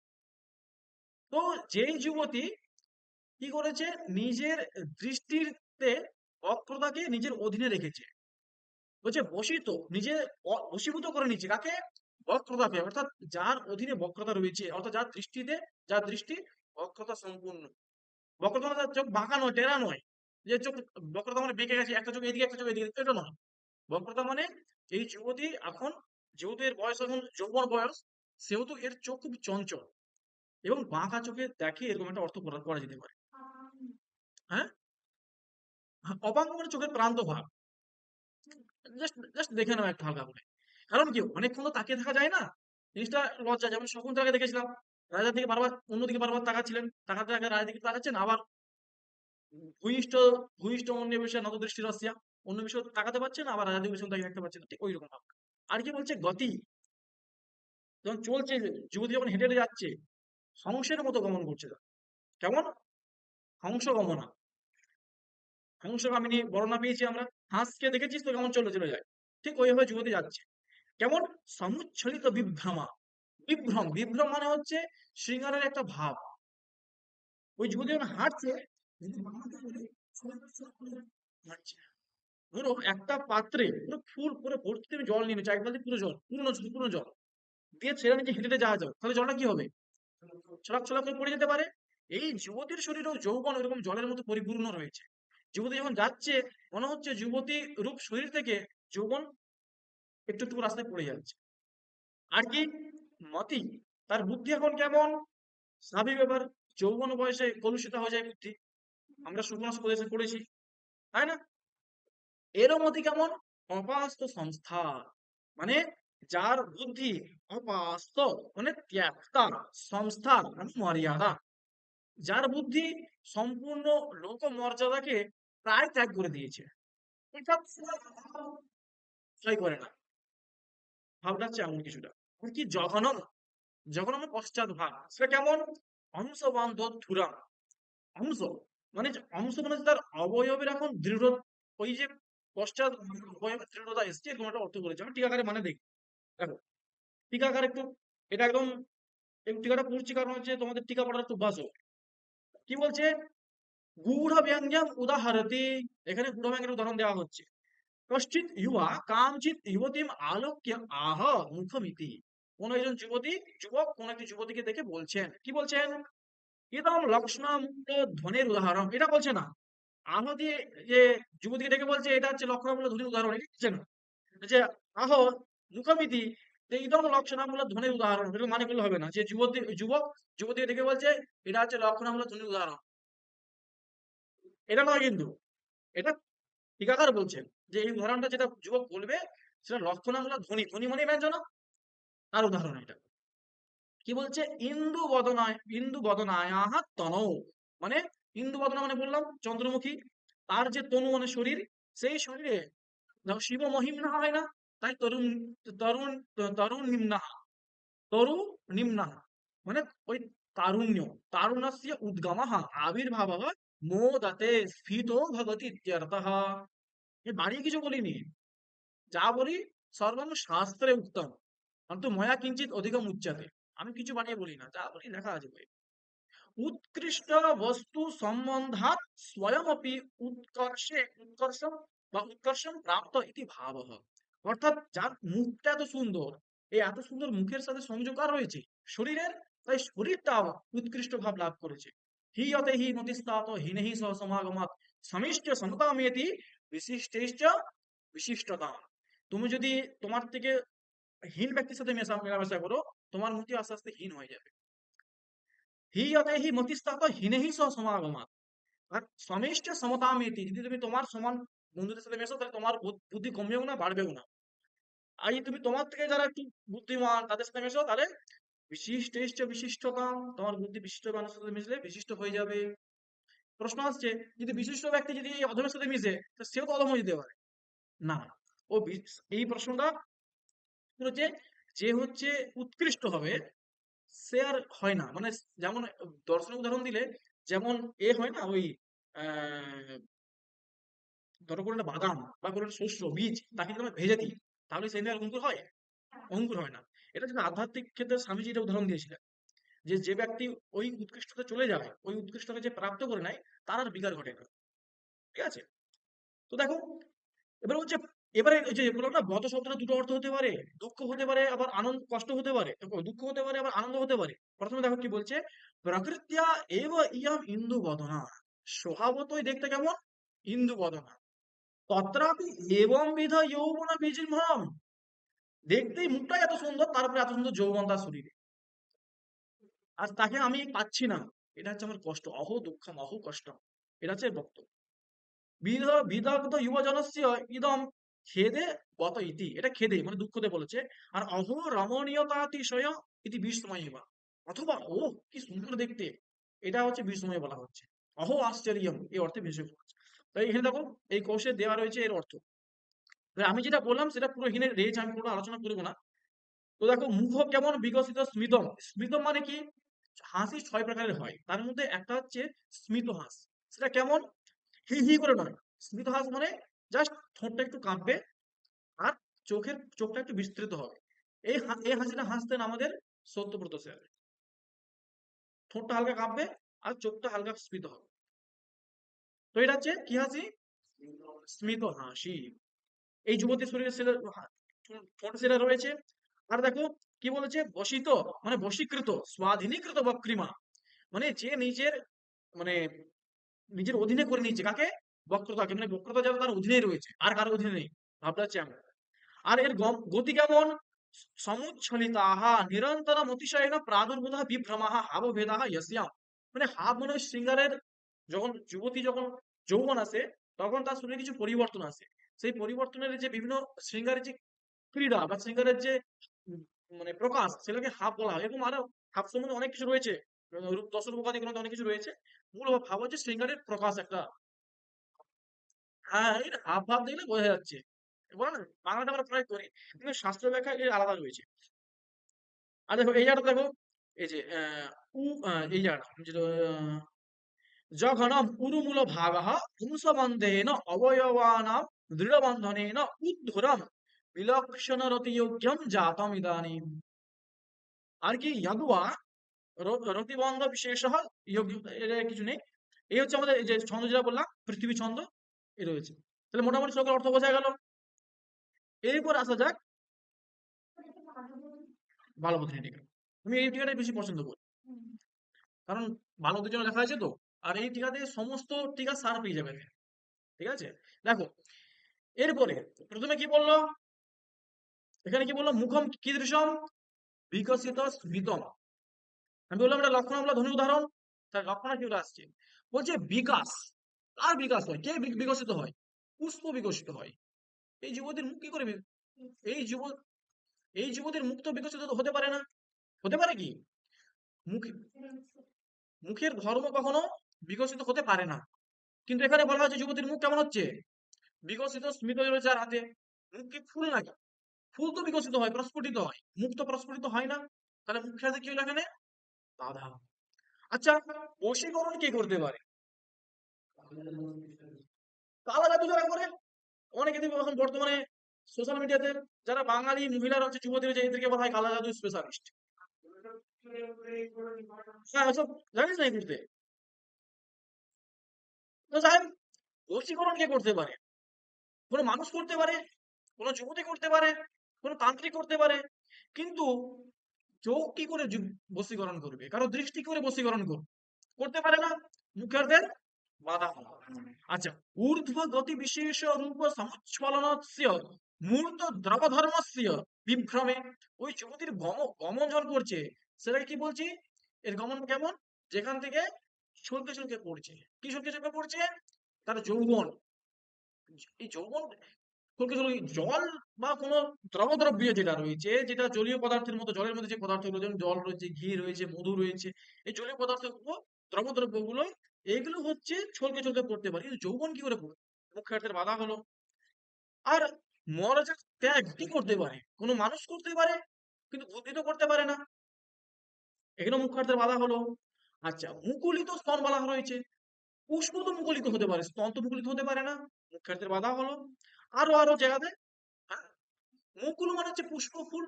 তো যেই যুবতী কি করেছে, নিজের দৃষ্টিতে বক্রতাকে নিজের অধীনে রেখেছে, বলছে বশিত, নিজে বশীভূত করে নিচ্ছে কাকে? বক্রতাকে, অর্থাৎ যার অধীনে বক্রতা রয়েছে, অর্থাৎ যার দৃষ্টিতে, যার দৃষ্টি বক্রতা সম্পূর্ণ। বক্রতা মানে তার চোখ বাঁকা নয়, টেরা নয়, যে চোখ বক্রতা মানে বেঁকে গেছে, একটা চোখ এদিকে একটা চোখ এদিকে, এটা নয়। বক্রতা মানে এই যুবতী এখন, যেহেতু এর বয়স এখন যৌবন বয়স, সেহেতু এর চোখ খুব চঞ্চল এবং বাঁকা চোখে দেখে, এরকম একটা অর্থ করা করা যেতে পারে। হ্যাঁ, অবাঙ্গ মানে চোখের প্রান্ত ভাগ। জাস্ট জাস্ট দেখে নাও একটা হালকা করে। কারণ কি, অনেকক্ষণ তো তাকিয়ে থাকা যায় না, জিনিসটা লজ্জা। যেমন শকুন্তলাকে দেখেছিলাম, রাজার দিকে বারবার, অন্যদিকে বারবার তাকাচ্ছিলেন, তাকাতে তাকাতে রাজার দিকে তাকাচ্ছেন, আবার ভূমিষ্ঠ ভূমিষ্ঠ অন্যবেশে নত দৃষ্টি রসিয়া, অন্য বিষয় তাকাতে পারছেন, আবার রাজার দিকে তাকিয়ে থাকতে পারছেন না, ঠিক ওই রকম ভাব। আর কি বলছে, গতি, যখন চলছে, যুবতী যখন হেঁটে হেঁটে যাচ্ছে, হংসের মতো গমন করছে তারা। কেমন? হংস গমনা, হংসগামিনী বর্ণনা পেয়েছি আমরা। হাঁসকে দেখেছিস তো কেমন চলে চলে যায়, ঠিক ওইভাবে যুবতী যাচ্ছে। কেমন? সমুচ্ছলিত বিভ্রমা। বিভ্রম, বিভ্রম মানে হচ্ছে শৃঙ্গারের একটা ভাব। ওই যুবতী যখন হাঁটছে, হাঁটছে, ধরো একটা পাত্রে পুরো ফুল পুরো ভর্তি তুমি জল নিয়ে নিচ্ছ, এক বালতি পুরো জল, পুরনো পুরনো জল দিয়ে ছেড়ে নিচে হেঁটে হেঁটে যাওয়া যাও, তাহলে জলটা কি হবে? ছলাক ছলাক করে পড়ে যেতে পারে। এই যুবতীর শরীরেও যৌবন ওইরকম জলের মতো পরিপূর্ণ রয়েছে। যুবতী যখন যাচ্ছে, মনে হচ্ছে যুবতী রূপ শরীর থেকে যৌবন একটু একটু রাস্তায় পড়ে যাচ্ছে। আর কি, মতি, তার বুদ্ধি এখন কেমন? স্বাভাবিক ব্যাপার, যৌবন বয়সে কলুষিত হয়ে যায় বুদ্ধি। আমরা সুকুমার প্রদেশে পড়েছি, তাই না? এরও মতি কেমন? অপাস্ত সংস্থা, মানে যার বুদ্ধি অপাস্ত, মানে ত্যাক্তা, সংস্থা মানে মর্যাদা, যার বুদ্ধি সম্পূর্ণ লোক মর্যাদাকে প্রায় ত্যাগ করে দিয়েছে, এটা করে না। ভাবটা হচ্ছে এমন কিছুটা। আর কি জঘনম, জঘনম পশ্চাৎ ভাগ, সেটা কেমন? অংশবান্ধ ধুরাম, অংশ মানে অংশ মানে তার অবয়বের এখন দৃঢ়, ওই যে পশ্চাৎ অবয়বের দৃঢ়তা এসছে, এরকম একটা অর্থ বলেছে। আমি টিকাকারে মানে দেখি, দেখো টিকাকার একটু, এটা একদম এই টিকাটা পড়ছি কারণ হচ্ছে তোমাদের টিকা পড়ার একটু বাসো। কি বলছে? গূঢ় ব্যঙ্গম উদাহরতি, এখানে গূঢ় ব্যঙ্গের উদাহরণ দেওয়া হচ্ছে। কশ্চিৎ ইউয়া কামচিৎ যুবতীম আলোক্য আহ মুখমিতি, কোন একজন যুবক কোন একটি যুবতীকে দেখে বলছেন, কি বলছেন? ইদম লক্ষ্মণমূল ধ্বনির উদাহরণ, এটা বলছে না। আহ দিয়ে যে যুবতীকে ডেকে বলছে এটা হচ্ছে লক্ষ্মণমূল ধ্বনির উদাহরণ, এটা বলছে না। যে আহ মুখমিতি, যে ইদম লক্ষণামূল ধ্বনির উদাহরণ, এটা মানে করলে হবে না যে যুবতীকে ডেকে বলছে এটা হচ্ছে লক্ষণামূল ধ্বনির উদাহরণ, এটা নয় কিন্তু। এটা টিকাকার বলছেন যে এই উদাহরণটা যেটা যুবক বলবে সেটা লক্ষণামূলক ধ্বনি, ধ্বনি মানে ব্যঞ্জনা, তার উদাহরণ এটা। কি বলছে? ইন্দু বদনায়াহ তনৌ, মানে ইন্দু বদনা মানে বললাম চন্দ্রমুখী, তার যে তনু মানে শরীর, সেই শরীরে দেখো শিব মহিমনা হয় না, তাই তরুণ তরুণ নিম্নাহা, তরু নিম্নাহা, মানে ওই তারুণ্য, তারুণ্যস্য উদ্গমঃ আবির্ভাবঃ মোদতে স্ফীতো ভবতি ইত্যর্থঃ। এ বাড়িয়ে কিছু বলিনি, যা বলি সর্বং শাস্ত্রে উক্তম, অন্তু ময়া কিঞ্চিত অধিকম উচ্যতে। আমি কিছু বানিয়ে বলি না, যা বলি লেখা আছে বই। উৎকৃষ্ট বস্তু সম্বন্ধাৎ স্বয়মপি উৎকর্ষম বা উৎকর্ষম প্রাপ্ত ইতি ভাবঃ। অর্থাৎ যার মুখটা এত সুন্দর, এই এত সুন্দর মুখের সাথে সংযোগ আর রয়েছে শরীরের, তাই শরীরটাও উৎকৃষ্ট ভাব লাভ করেছে। হিয়তে হি মতিস্তাত হিনেহি সহ সমাগমাৎ সমিষ্ট সমতামেতি বিশিষ্টেশ্চ বিশিষ্টতা। তুমি যদি তোমার থেকে হীন ব্যক্তির সাথে মেলামেশা করো, তোমার মতি আস্তে আস্তে হীন হয়ে যাবে। হিয়তে হি মতিস্তাত হিনেহি সহ সমাগমাৎ, আর সমিষ্ট সমতামেতি, যদি তুমি তোমার সমান বন্ধুদের সাথে মেশো তাহলে তোমার বুদ্ধি কমবেও না বাড়বেও না। আর যদি তুমি তোমার থেকে যারা একটু বুদ্ধিমান তাদের সাথে মেশো তাহলে বিশিষ্ট বিশিষ্টতা, তোমার বুদ্ধি বিশিষ্ট মানুষের সাথে মিশলে বিশিষ্ট হয়ে যাবে। প্রশ্ন আসছে, যদি বিশিষ্ট ব্যক্তি যদি এই অধমের সাথে মিশে, তো সেও তো অধম হয়ে যেতে পারে না। ও এই প্রশ্নটা হচ্ছে, যে হচ্ছে উৎকৃষ্ট হবে সে আর হয় না, মানে যেমন দর্শনের উদাহরণ দিলে, যেমন এ হয় না ওই আহ ধরো কোনো একটা বাদাম বা কোনো একটা শস্য বীজ, তাকে যদি আমরা ভেজে দিই তাহলে সেই আর অঙ্কুর হয়? অঙ্কুর হয় না। এটা যদি আধ্যাত্মিক ক্ষেত্রে স্বামীজি এটা উদাহরণ দিয়েছিলেন, যে যে ব্যক্তি ওই উৎকৃষ্টতা চলে যায়, ওই উৎকৃষ্টতা যে প্রাপ্ত করে নেয়, তার আর বিকার ঘটে না। ঠিক আছে? তো দেখো, এবার হচ্ছে, এবারে ওই যে বললাম না বদ শব্দটা দুটো অর্থ হতে পারে, দুঃখ হতে পারে আবার আনন্দ, কষ্ট হতে পারে, দুঃখ হতে পারে আবার আনন্দ হতে পারে। প্রথমে দেখো কি বলছে, প্রকৃত্য়া এব ইয়ম ইন্দু বদনা, স্বভাবতই দেখতে কেমন? ইন্দু বদনা। তত্রাপি এবং বিধ যৌবন বীজিহ্নম, দেখতেই মুখটাই এত সুন্দর, তারপরে এত সুন্দর যৌবন তার শরীরে, আর তাকে আমি পাচ্ছি না। এটা হচ্ছে আমার কষ্ট, অহো দুঃখম অহো কষ্টম, এটা হচ্ছে এর বক্তব্য। বিধ বিদগ্ধ যুবজনস্য ইদম খেদে গত ইতি, এটা খেদে মানে দুঃখতে বলেছে। আর অহো রমণীয়তাতিশয় ইতি বিস্ময়বা, অথবা ও কি সুন্দর দেখতে, এটা হচ্ছে বিস্ময় বলা হচ্ছে। অহো আশ্চর্যম এই অর্থে বিশেষ বলেছে। তাই এখানে দেখো এই কোষে দেওয়া রয়েছে এর অর্থ। এবার আমি যেটা বললাম সেটা পুরো হিনের রেজ আমি পুরো আলোচনা করবো না। তো দেখো মুখ কেমন বিকশিত স্মিতম, স্মিতম মানে কি? হাসি 6 প্রকারের হয়, তার মধ্যে একটা হচ্ছে স্মিত হাস। সেটা কেমন? হি হি করে নয়, স্মিত হাস মানে জাস্ট ঠোঁটটা একটু কাঁপবে, আর চোখটা একটু বিস্তৃত হবে। এই হাসিটা হাসতেন আমাদের সত্যব্রত স্যার। ঠোঁটটা হালকা কাঁপবে আর চোখটা হালকা স্মিত হবে। তো এটা হচ্ছে কি হাসি? স্মিত হাসি। এই যুবতী শরীরে সেটা ঠোঁট সেটা রয়েছে। আর দেখো কি বলেছে, বশিত মানে বশীকৃত, স্বাধীনীকৃত বক্রিমা, মানে যে মানে নিজের অধীনে করে নিয়েছে কাকে? বক্রতাকে, মানে বক্রতা যারা তার অধীনে রয়েছে, আর কারো অধীনে নেই। ভাবটা হচ্ছে এমন। আর এর গতি কেমন? সমুচ্ছলিতাः নিরন্তরম অতিশয়েন প্রাদুর্ভূতः বিভ্রমাः হাবভেদাः यस्याम्। মানে হাব মানে শৃঙ্গারের, যখন যৌবন আসে তখন তার শরীরে কিছু পরিবর্তন আসে। সেই পরিবর্তনের যে বিভিন্ন শৃঙ্গারের যে ক্রীড়া বা শৃঙ্গারের যে উম, মানে প্রকাশ, সেটাকে হাব বলা হয়। এরকম আরো হাব সম্বন্ধে অনেক কিছু রয়েছে, রূপ দশরূপকাদি গ্রন্থে অনেক কিছু রয়েছে। মূল ভাব হচ্ছে শৃঙ্গারের প্রকাশ একটা। হ্যাঁ, এই হাব ভাব দেখলে বোঝা যাচ্ছে। বলো না, বাংলাটা আমরা প্রয়োগ করি, কিন্তু শাস্ত্র ব্যাখ্যা এর আলাদা রয়েছে। আর দেখো এই জায়গাটা দেখো, এই যে এই জায়গাটা যেটা জঘনম উরুমূল ভাগः পুংসবন্ধেন অবয়বানাং দৃঢ়বন্ধনেন উদ্ধুরম বিলক্ষণরতিযোগ্যম জাতম ইদানীম। আর কি ইয়াদুয়া রতিবন্ধ বিশেষঃ যোগ্য, এর কিছু নেই। এই হচ্ছে আমাদের এই যে ছন্দ যেটা বললাম, পৃথিবী ছন্দ এ রয়েছে। তাহলে মোটামুটি সকল অর্থ বোঝা গেল। এরপর আসা যাক বালবোধ টিকা। আমি এই টিকাটাই বেশি পছন্দ করি, কারণ বালবোধের জন্য লেখা আছে তো। আর এই টিকাতে সমস্ত টিকা সার পেয়ে যাবে। ঠিক আছে, দেখো এরপরে প্রথমে কি বললো, এখানে কি বললো, মুখম কীদৃশম বিকশিত স্মিতম। আমি বললাম এটা লক্ষণাবলা ধ্বনি উদাহরণ, তার লক্ষণা কি আসছে, বলছে বিকাশ। আর বিকাশ হয়, কে বিকশিত হয়? পুষ্প বিকশিত হয়। এই যুবতীর মুখ কি করে এই যুব এই যুবতীর মুখ তো বিকশিত হতে পারে না। হতে পারে কি? মুখ, মুখের ধর্ম কখনো বিকশিত হতে পারে না। কিন্তু এখানে বলা হচ্ছে যুবতীর মুখ কেমন হচ্ছে, বিকশিত স্মিত রয়েছে আর হাতে। মুখ কি ফুল নাকি? ফুল তো বিকশিত হয়, প্রস্ফুটিত হয়, মুখ তো প্রস্ফুটিত হয় না। তাহলে মুখের সাথে কি হলো এখানে? বাধা। আচ্ছা, বশীকরণ কে করতে পারে? কালা জাদু যারা করে, অনেকে দেখবে এখন বর্তমানে সোশ্যাল মিডিয়াতে যারা বাঙালি মহিলারা হচ্ছে, যুবতী রয়েছে, এদেরকে বলা হয় কালা জাদু স্পেশালিস্ট। হ্যাঁ, ওসব জানিস না এই করতে। তো সাহেব, বশীকরণ কে করতে পারে? কোনো মানুষ করতে পারে, কোনো যুবতী করতে পারে, কোনো তান্ত্রিক করতে পারে, কিন্তু চোখ কি করে বশীকরণ করবে? কারো দৃষ্টি কি করে বশীকরণ করবে? করতে পারে না। মুখার্থের বাধা। আচ্ছা, ঊর্ধ্ব গতি বিশেষ রূপ সমুচ্ছলনস্য মূর্ত দ্রবধর্মস্য বিভ্রমে। ওই যুবতীর গমন যখন করছে, সেটাকে কি বলছি, এর গমন কেমন, যেখান থেকে ছলকে ছলকে পড়ছে। কি ছলকে ছলকে পড়ছে? তার যৌবন। এই যৌবন ছলকে ছলকে, জল বা কোনো দ্রবদ্রব্য যেটা রয়েছে, যেটা জলীয় পদার্থের মতো, জলের মধ্যে যে পদার্থগুলো, যেমন জল রয়েছে, ঘি রয়েছে, মধু রয়েছে, এই জলীয় পদার্থগুলো, দ্রবদ্রব্যগুলো, এইগুলো হচ্ছে ছলকে ছলকে পড়তে পারে, কিন্তু যৌবন কি করে পড়বে? মুখ্যার্থের বাধা হলো। আর মরজার ত্যাগ কি করতে পারে? কোনো মানুষ করতে পারে, কিন্তু বুদ্ধি তো করতে পারে না। এখানে মুখ্যার্থের বাধা হলো। আচ্ছা, মুকুলিত স্তন বলা রয়েছে, পুষ্প তো মুকুলিত হতে পারে, স্তন তো মুকুলিত হতে পারে না। মুখ্যার্থের বাধা হলো। আরো আরো জায়গাতে, হ্যাঁ, মুকুল মানে হচ্ছে পুষ্প, ফুল,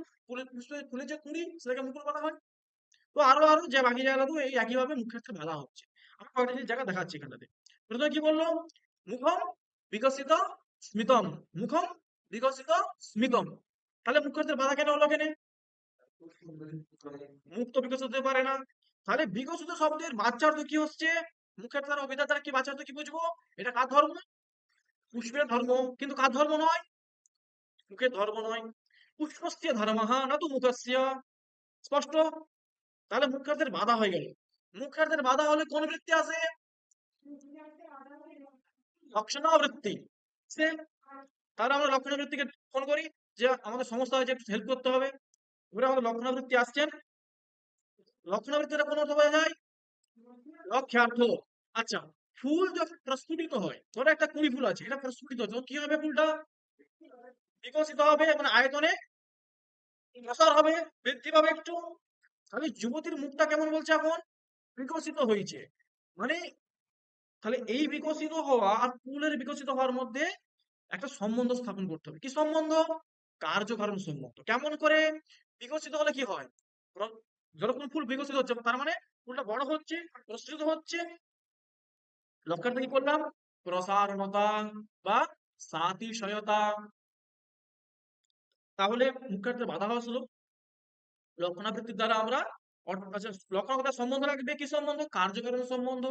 ফুলের যে কুঁড়ি, সেটাকে মুকুল বলা হয়। তো আরো আরো যে বাকি জায়গাতেও এই একইভাবে মুখ্যার্থে বাধা হচ্ছে। আমি কয়েকটা জায়গা দেখাচ্ছি এখানটাতে। প্রথমে কি বললো, মুখম বিকশিত স্মিতম। মুখম বিকশিত স্মিতম। তাহলে মুখ্যার্থের বাধা কেন হলো এখানে? মুখ তো বিকশিত হতে পারে না। তাহলে বিকশিত শব্দের বাচ্চার্থ কি হচ্ছে? মুখের দ্বারা অভিধার দ্বারা কি বাচ্চার্থ কি বুঝবো? এটা কার ধর্ম? পুষ্পের ধর্ম। কিন্তু কার ধর্ম নয়? মুখের ধর্ম নয়। পুষ্পস্য ধর্মঃ না তো মুখস্য। স্পষ্ট? তাহলে মুখ্যার্থের বাধা হয়ে গেল। মুখ্যার্থের বাধা হলে কোন বৃত্তি আসে? লক্ষণাবৃত্তি। সে, তাহলে আমরা লক্ষণাবৃত্তিকে ফোন করি, যে আমাদের সমস্যা হয়েছে, একটু হেল্প করতে হবে। এবারে আমাদের লক্ষণাবৃত্তি আসছেন। লক্ষণাবৃত্তিটা কোন অর্থ বোঝা যায়? লক্ষ্যার্থ। আচ্ছা, ফুল যখন প্রস্ফুটিত হয়, ধরো একটা কুড়ি ফুল আছে, এটা প্রস্ফুটিত হচ্ছে, তখন কি হবে? ফুলটা বিকশিত হবে, মানে আয়তনে প্রসার হবে, বৃদ্ধি পাবে একটু। তাহলে যুবতীর মুখটা কেমন বলছে এখন? বিকশিত হয়েছে। মানে তাহলে এই বিকশিত হওয়া আর ফুলের বিকশিত হওয়ার মধ্যে একটা সম্বন্ধ স্থাপন করতে হবে। কি সম্বন্ধ? কার্যকারণ সম্বন্ধ। কেমন করে? বিকশিত হলে কি হয়? যখন ফুল বিকশিত হচ্ছে, তার মানে ফুলটা বড় হচ্ছে, প্রস্ফুটিত হচ্ছে। লক্ষণটা কি করলাম? প্রসারণতা বা সাতিশয়তা। তাহলে মুখ্যার্থের বাধা হলো লক্ষণাবৃত্তির দ্বারা আমরা আচ্ছা, লক্ষণাবৃত্তির সম্বন্ধ রাখবে কি সম্বন্ধ? কার্যকারণ সম্বন্ধ।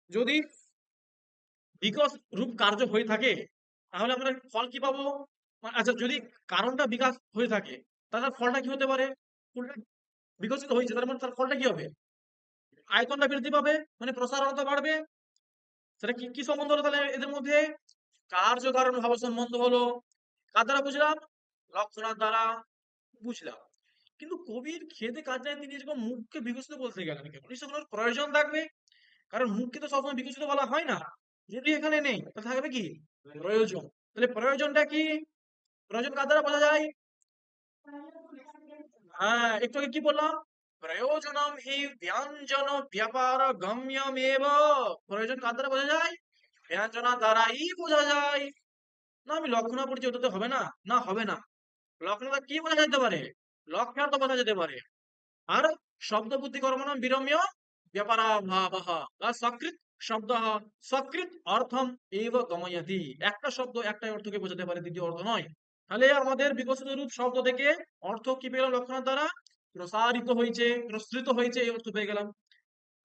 যদি বিকশ রূপ কার্য হয়ে থাকে, তাহলে আমরা ফল কি পাবো? আচ্ছা, যদি কারণটা বিকাশ হয়ে থাকে, তার ফলটা কি হতে পারে? ফুলটা বিকশিত হয়েছে, তার মানে তার ফলটা কি হবে? আয়তনটা বৃদ্ধি পাবে, মানে প্রসারণতা বাড়বে। সেটা কি কি সম্বন্ধ হলো তাহলে এদের মধ্যে? কার্যকারণ ভাব সম্বন্ধ হলো। কার দ্বারা বুঝলাম? লক্ষণার দ্বারা বুঝলাম। কিন্তু কবির খেদে কাজ নাই, তিনি এরকম মুখকে বিকশিত বলতে গেলেন কেন? নিশ্চয় কোনো প্রয়োজন থাকবে, কারণ মুখকে তো সবসময় বিকশিত বলা হয় না। যদি এখানে নেই তাহলে থাকবে কি? প্রয়োজন। তাহলে প্রয়োজনটা কি? প্রয়োজন কার দ্বারা বোঝা যায়? হ্যাঁ, একটু আগে কি বললাম? প্রয়োজনম হি ব্যঞ্জন ব্যাপার গম্যমেব। প্রয়োজন কার দ্বারা বোঝা যায়? ব্যঞ্জনা দ্বারাই বোঝা যায়। না আমি লক্ষণা পড়ছি ওটাতে হবে না? না, হবে না। লক্ষণটা কি বোঝা যেতে পারে? লক্ষণার্থ বোঝা যেতে পারে। আর শব্দ বুদ্ধি কর্মণম বিরম্য ব্যাপারাভাবঃ আর সকৃত শব্দঃ সকৃত অর্থম এব গময়তি। একটা শব্দ একটাই অর্থকে বোঝাতে পারে, দ্বিতীয় অর্থ নয়। তাহলে আমাদের বিকশিত রূপ শব্দ থেকে অর্থ কি পেলাম? লক্ষণের দ্বারা প্রসারিত হয়েছে, প্রসৃত হয়েছে, এই অর্থ পেয়ে গেলাম।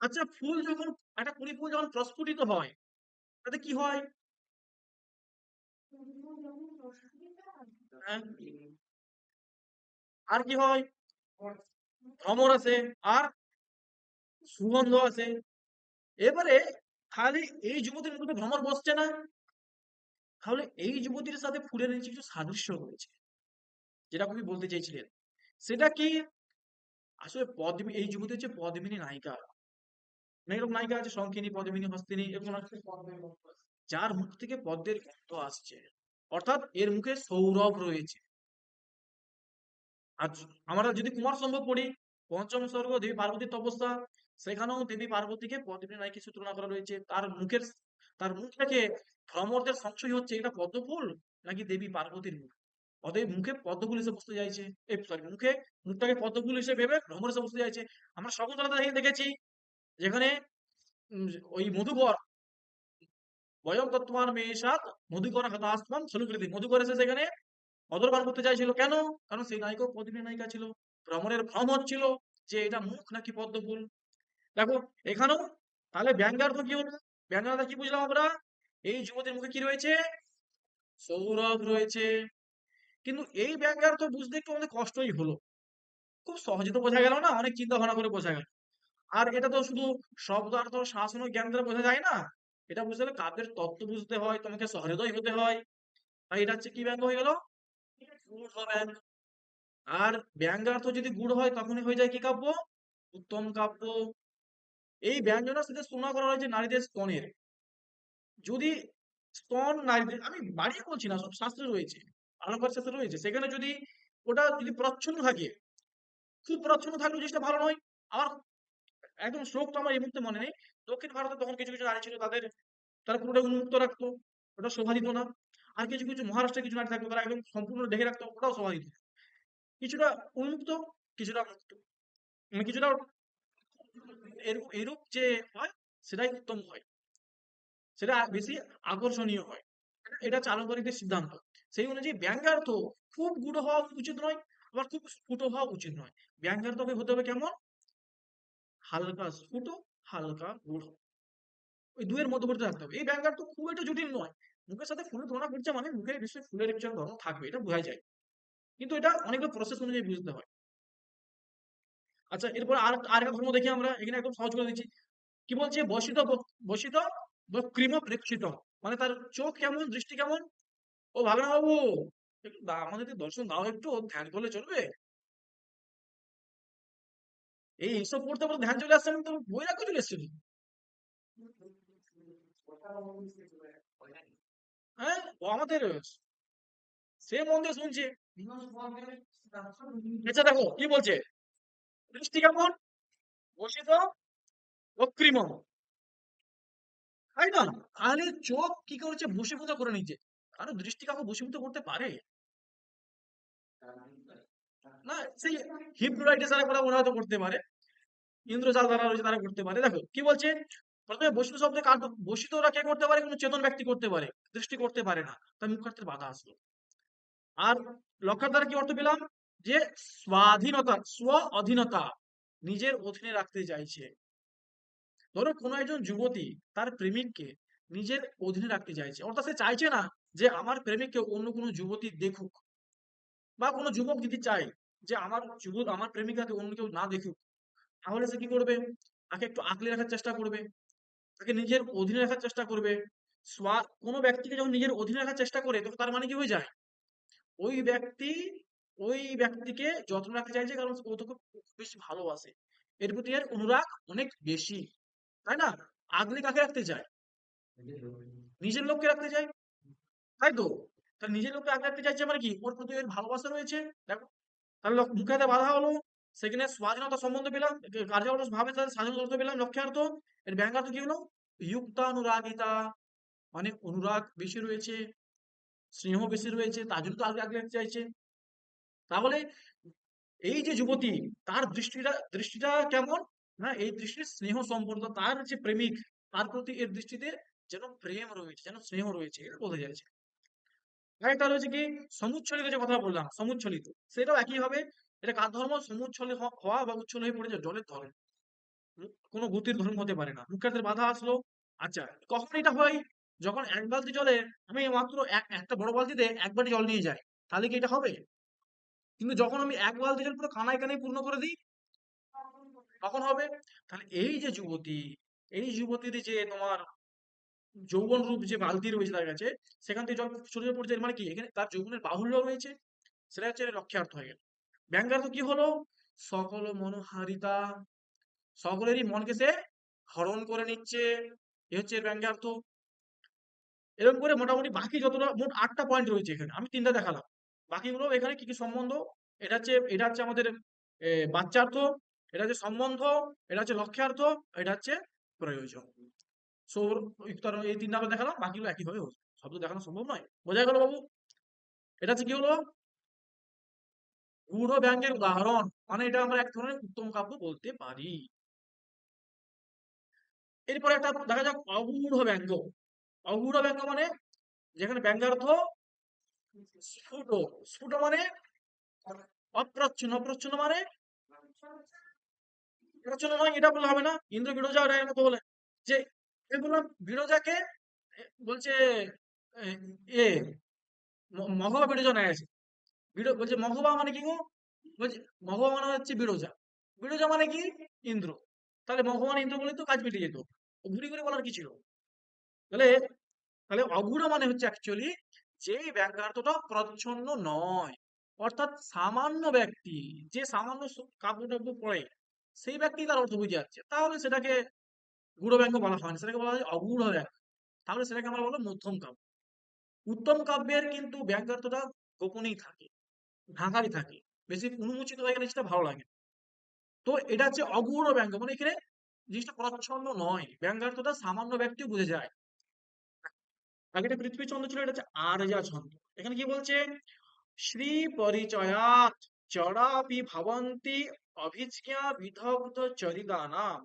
আচ্ছা, ফুল যখন, একটা কুড়ি ফুল যখন প্রস্ফুটিত হয়, তাতে কি হয়? হ্যাঁ, আর কি হয়? ভ্রমর আছে, আর সুগন্ধ আছে। এবারে খালি এই যুবতীর মধ্যে ভ্রমর বসছে না, তাহলে এই যুবতীর সাথে ফুলের নিচে কিছু সাদৃশ্য রয়েছে, যেটা কবি বলতে চেয়েছিলেন। সেটা কি? আসলে পদ্মী, এই যুবতী হচ্ছে পদ্মিনী নায়িকা। না, এরকম নায়িকা আছে, শঙ্খিনী, পদ্মিনী, হস্তিনী, এরকম আছে। যার মুখ থেকে পদ্মের গন্ধ আসছে, অর্থাৎ এর মুখে সৌরভ রয়েছে। আর আমরা যদি কুমার সম্ভব পড়ি, পঞ্চম স্বর্গ দেবী পার্বতীর তপস্যা, সেখানেও দেবী পার্বতীকে পদ্মিনী নায়িকা হিসেবে তুলনা করা রয়েছে। তার মুখ থেকে ভ্রমরদের সংশয় হচ্ছে এটা পদ্মফুল নাকি দেবী পার্বতীর মুখ। অতএব মুখে পদ্মফুল হিসেবে বসতে চাইছে, এই সরি, মুখটাকে পদ্মফুল হিসেবে ভেবে ভ্রমর হিসেবে বসতে চাইছে। আমরা শকুন্তলাতে দেখেছি, যেখানে উম, ওই মধুকর বয়ম তত্ত্বমান মেয়ের মধুকর হতাস্তম সলুকৃতি, মধুকর এসে সেখানে অদরবার করতে চাইছিল কেন? কারণ সেই নায়িকা পদ্মিনী নায়িকা ছিল। ভ্রমরের ভ্রম হচ্ছিল যে এটা মুখ নাকি পদ্মফুল। দেখো এখানেও, তাহলে ব্যঙ্গার্থ কি হলো? ব্যঙ্গার্থ কি বুঝলাম আমরা? এই যুবতীর মুখে কি রয়েছে? সৌরভ রয়েছে। কিন্তু এই ব্যঙ্গার্থ বুঝতে একটু আমাদের কষ্টই হলো। খুব সহজে তো বোঝা গেল না, অনেক চিন্তা ভাবনা করে বোঝা গেল। আর এটা তো শুধু শব্দার্থ শাসন ও জ্ঞান দ্বারা বোঝা যায় না। এটা বুঝতে হলে কাব্যের তত্ত্ব বুঝতে হয়, তোমাকে সহৃদয় হতে হয়। তাই এটা হচ্ছে কি ব্যঙ্গ হয়ে গেল? গূঢ় ব্যঙ্গ। আর ব্যঙ্গার্থ যদি গূঢ় হয় তখনই হয়ে যায় কি কাব্য? উত্তম কাব্য। এই ব্যঞ্জনার সাথে তুলনা করা হয়েছে নারীদের স্তনের। যদি স্তন নারীদের, আমি বাড়িয়ে বলছি না, সব শাস্ত্রে রয়েছে, অলঙ্কার শাস্ত্রে রয়েছে, সেখানে যদি ওটা যদি প্রচ্ছন্ন থাকে, খুব প্রচ্ছন্ন থাকলে জিনিসটা ভালো নয়। আমার একদম শ্লোকটা আমার এই মুহূর্তে মনে নেই। দক্ষিণ ভারতে তখন কিছু কিছু নারী ছিল, তারা পুরোটা উন্মুক্ত রাখতো, ওটা শোভা দিত না। আর কিছু কিছু মহারাষ্ট্রে কিছু নারী থাকতো, তারা একদম সম্পূর্ণ ঢেকে রাখতো, ওটাও শোভা দিত না। কিছুটা উন্মুক্ত, কিছুটা মুক্ত, মানে কিছুটা এরূপ এরূপ যে হয়, সেটাই উত্তম হয়, সেটা বেশি আকর্ষণীয় হয়। এটা চালককারীদের সিদ্ধান্ত। সেই অনুযায়ী ব্যঙ্গার্থ খুব গূঢ় হওয়া উচিত নয়, আবার খুব স্ফুট হওয়া উচিত নয়। ব্যঙ্গার্থ হতে হবে কেমন? হালকা স্ফুট, হালকা গূঢ়, ওই দুয়ের মধ্যবর্তী থাকতে হবে। এই ব্যঙ্গার্থ খুব একটা জটিল নয়। মুখের সাথে ফুলের তুলনা করছে মানে মুখে নিশ্চয়ই ফুলের কিছু ধর্ম থাকবে, এটা বোঝা যায়। কিন্তু এটা অনেকটা প্রসেস অনুযায়ী বুঝতে হয়। আচ্ছা, এরপর আর আরেকটা ধর্ম দেখি আমরা, এখানে একদম সহজ করে দিচ্ছি। কি বলছে? বসিত বক্রিম প্রেক্ষিত, মানে তার চোখ কেমন, দৃষ্টি কেমন। ও ভাবনা বাবু, একটু আমাদের দর্শন দাও, একটু ধ্যান করলে চলবে? এইসব পড়তে পড়তে ধ্যান চলে আসছে, আমি তো বই রাখতে চলে এসেছি। হ্যাঁ, ও আমাদের সে মন দিয়ে শুনছে। আচ্ছা দেখো কি বলছে, দৃষ্টি কেমন? বসিত বক্রিম, তাই না? তাহলে চোখ কি করেছে? বশীভূত করে নিচ্ছে। কারো দৃষ্টি কাউকে বশীভূত করতে পারে না। সেই হিপনোটাইটিস যারা করে ওরা হয়তো করতে পারে, ইন্দ্রজাল যারা রয়েছে তারা করতে পারে। দেখো কি বলছে, প্রথমে বসিত শব্দে কার, বসিত ওরা কে করতে পারে? কোনো চেতন ব্যক্তি করতে পারে, দৃষ্টি করতে পারে না, তার মুখার্থের বাধা আসলো। আর লক্ষার দ্বারা কি অর্থ পেলাম? যে স্বাধীনতা, স্ব অধীনতা, নিজের অধীনে রাখতে চাইছে। ধরো কোনো একজন যুবতী তার প্রেমিককে নিজের অধীনে রাখতে চাইছে, অর্থাৎ সে চাইছে না যে আমার প্রেমিককে অন্য কোনো যুবতী দেখুক, বা কোনো যুবক যদি চায় যে আমার প্রেমিকাকে অন্য কেউ না দেখুক, তাহলে সে কি করবে? তাকে একটু আগলে রাখার চেষ্টা করবে, তাকে নিজের অধীনে রাখার চেষ্টা করবে। কোনো ব্যক্তিকে যখন নিজের অধীনে রাখার চেষ্টা করে, তখন তার মানে কি হয়ে যায়? ওই ব্যক্তি ওই ব্যক্তিকে যত্ন রাখতে চাইছে, কারণ ও তোকে খুব বেশি ভালোবাসে, এর প্রতি এর অনুরাগ অনেক বেশি, তাই না? আগলে কাকে রাখতে চায়? নিজের লোককে রাখতে চায়, তাই তো? তাহলে নিজের লোককে আগলে রাখতে চাইছে মানে কি, ওর প্রতি এর ভালোবাসা রয়েছে। দেখো, তাহলে মুখে বাধা হলো, সেখানে স্বাধীনতা সম্বন্ধ পেলাম, কার্যাবল ভাবে তাদের স্বাধীনতা অর্থ পেলাম, লক্ষ্যার্থ। এর ব্যঙ্গার্থ কি হলো? যুক্তানুরাগিতা, মানে অনুরাগ বেশি রয়েছে, স্নেহ বেশি রয়েছে, তার জন্য তো আগে আগে রাখতে চাইছে। তাহলে এই যে যুবতী, তার দৃষ্টিটা কেমন? না, এই দৃষ্টির স্নেহ সম্পন্ন, তার যে প্রেমিক, তার প্রতি এর দৃষ্টিতে যেন প্রেম রয়েছে, যেন স্নেহ রয়েছে, এটা বলতে চাইছে। আরেকটা রয়েছে কি, সমুচ্ছলিত, যে কথা বললাম সমুচ্ছলিত, সেটাও একই ভাবে। এটা কার ধর্ম? সমুচ্ছলিত হওয়া বা উচ্ছল হয়ে পড়ে, জলের ধর্ম। কোনো গতির ধর্ম হতে পারে না। মুখ্যার্থের বাধা আসলো। আচ্ছা, কখন এটা হয়? যখন এক বালতি জলে আমি মাত্র একটা বড় বালতিতে এক বালতি জল নিয়ে যাই, তাহলে কি এটা হবে? কিন্তু যখন আমি এক বালতি জল পুরো কানায় কানায় পূর্ণ করে দিই, তখন হবে। তাহলে এই যুবতীর যে তোমার যৌবন রূপ যে বালতি রয়েছে তার কাছে, সেখান থেকে জল ছড়িয়ে পড়ছে, এর মানে কি এখানে তার যৌবনের বাহুল্য রয়েছে, সেটা হচ্ছে লক্ষ্যার্থ হয়ে গেল। ব্যঙ্গার্থ কি হলো? সকল মনোহারিতা, সকলেরই মনকে সে হরণ করে নিচ্ছে, এ হচ্ছে এর ব্যঙ্গার্থ। এরকম করে মোটামুটি বাকি যতটা, মোট 8টা পয়েন্ট রয়েছে এখানে, আমি 3টা দেখালাম। বাকিগুলো এখানে কি কি সম্বন্ধ, এটা হচ্ছে আমাদের বাচ্যার্থ, এটা হচ্ছে সম্বন্ধ, এটা হচ্ছে লক্ষ্যার্থ, এটা হচ্ছে প্রয়োজন। সো কারণ এই 3টা আমরা দেখালাম, বাকিগুলো একইভাবে হচ্ছে, সব তো দেখানো সম্ভব নয়। বোঝা গেল বাবু? এটা হচ্ছে কি হলো? গূঢ় ব্যঙ্গের উদাহরণ, মানে এটা আমরা এক ধরনের উত্তম কাব্য বলতে পারি। এরপরে একটা দেখা যাক অগূঢ় ব্যঙ্গ। অগূঢ় ব্যঙ্গ মানে যেখানে ব্যঙ্গার্থ স্ফুট, স্ফুট মানে অপ্রচ্ছন্ন, অপ্রচ্ছন্ন মানে প্রচ্ছন্ন নয়, এটা বললে হবে না। ইন্দ্র বিরোজা রায়ের মতো বলে যে, এগুলো বিরোজাকে বলছে এ, এ মঘবা বিরোজা ন্যায় আছে। বলছে মঘবা মানে কি গো? বলছে মঘবা মানে হচ্ছে বিরোজা, বিরোজা মানে কি? ইন্দ্র। তাহলে মঘবা মানে ইন্দ্র বলে তো কাজ মিটে যেত, ঘুরি ঘুরি বলার কি ছিল? তাহলে তাহলে অগূঢ় মানে হচ্ছে অ্যাকচুয়ালি যে ব্যঙ্গার্থটা প্রচ্ছন্ন নয়, অর্থাৎ সামান্য ব্যক্তি, যে সামান্য কাব্যটাব্য পড়ে, সেই ব্যক্তি তার অর্থ বুঝে যাচ্ছে, তাহলে সেটাকে গূঢ় ব্যঙ্গ বলা হয় না, সেটাকে বলা হয় অগূঢ় ব্যঙ্গ। তাহলে সেটাকে আমরা বলবো মধ্যম কাব্য। উত্তম কাব্যের কিন্তু ব্যঙ্গার্থটা গোপনেই থাকে, ঢাকারই থাকে, বেশি উন্মোচিত হয়ে গেলে সেটা ভালো লাগে না। তো এটা হচ্ছে অগূঢ় ব্যঙ্গ, মানে এখানে জিনিসটা প্রচ্ছন্ন নয়, ব্যঙ্গার্থটা সামান্য ব্যক্তিও বুঝে যায়। আগে এটা পৃথিবী ছন্দ ছিল, এটা হচ্ছে আর্যা ছন্দ। এখানে কি বলছে? শ্রী পরিচয়াৎ চড়াপি ভবন্তি অভিজ্ঞা বিদগ্ধ চরিতানাম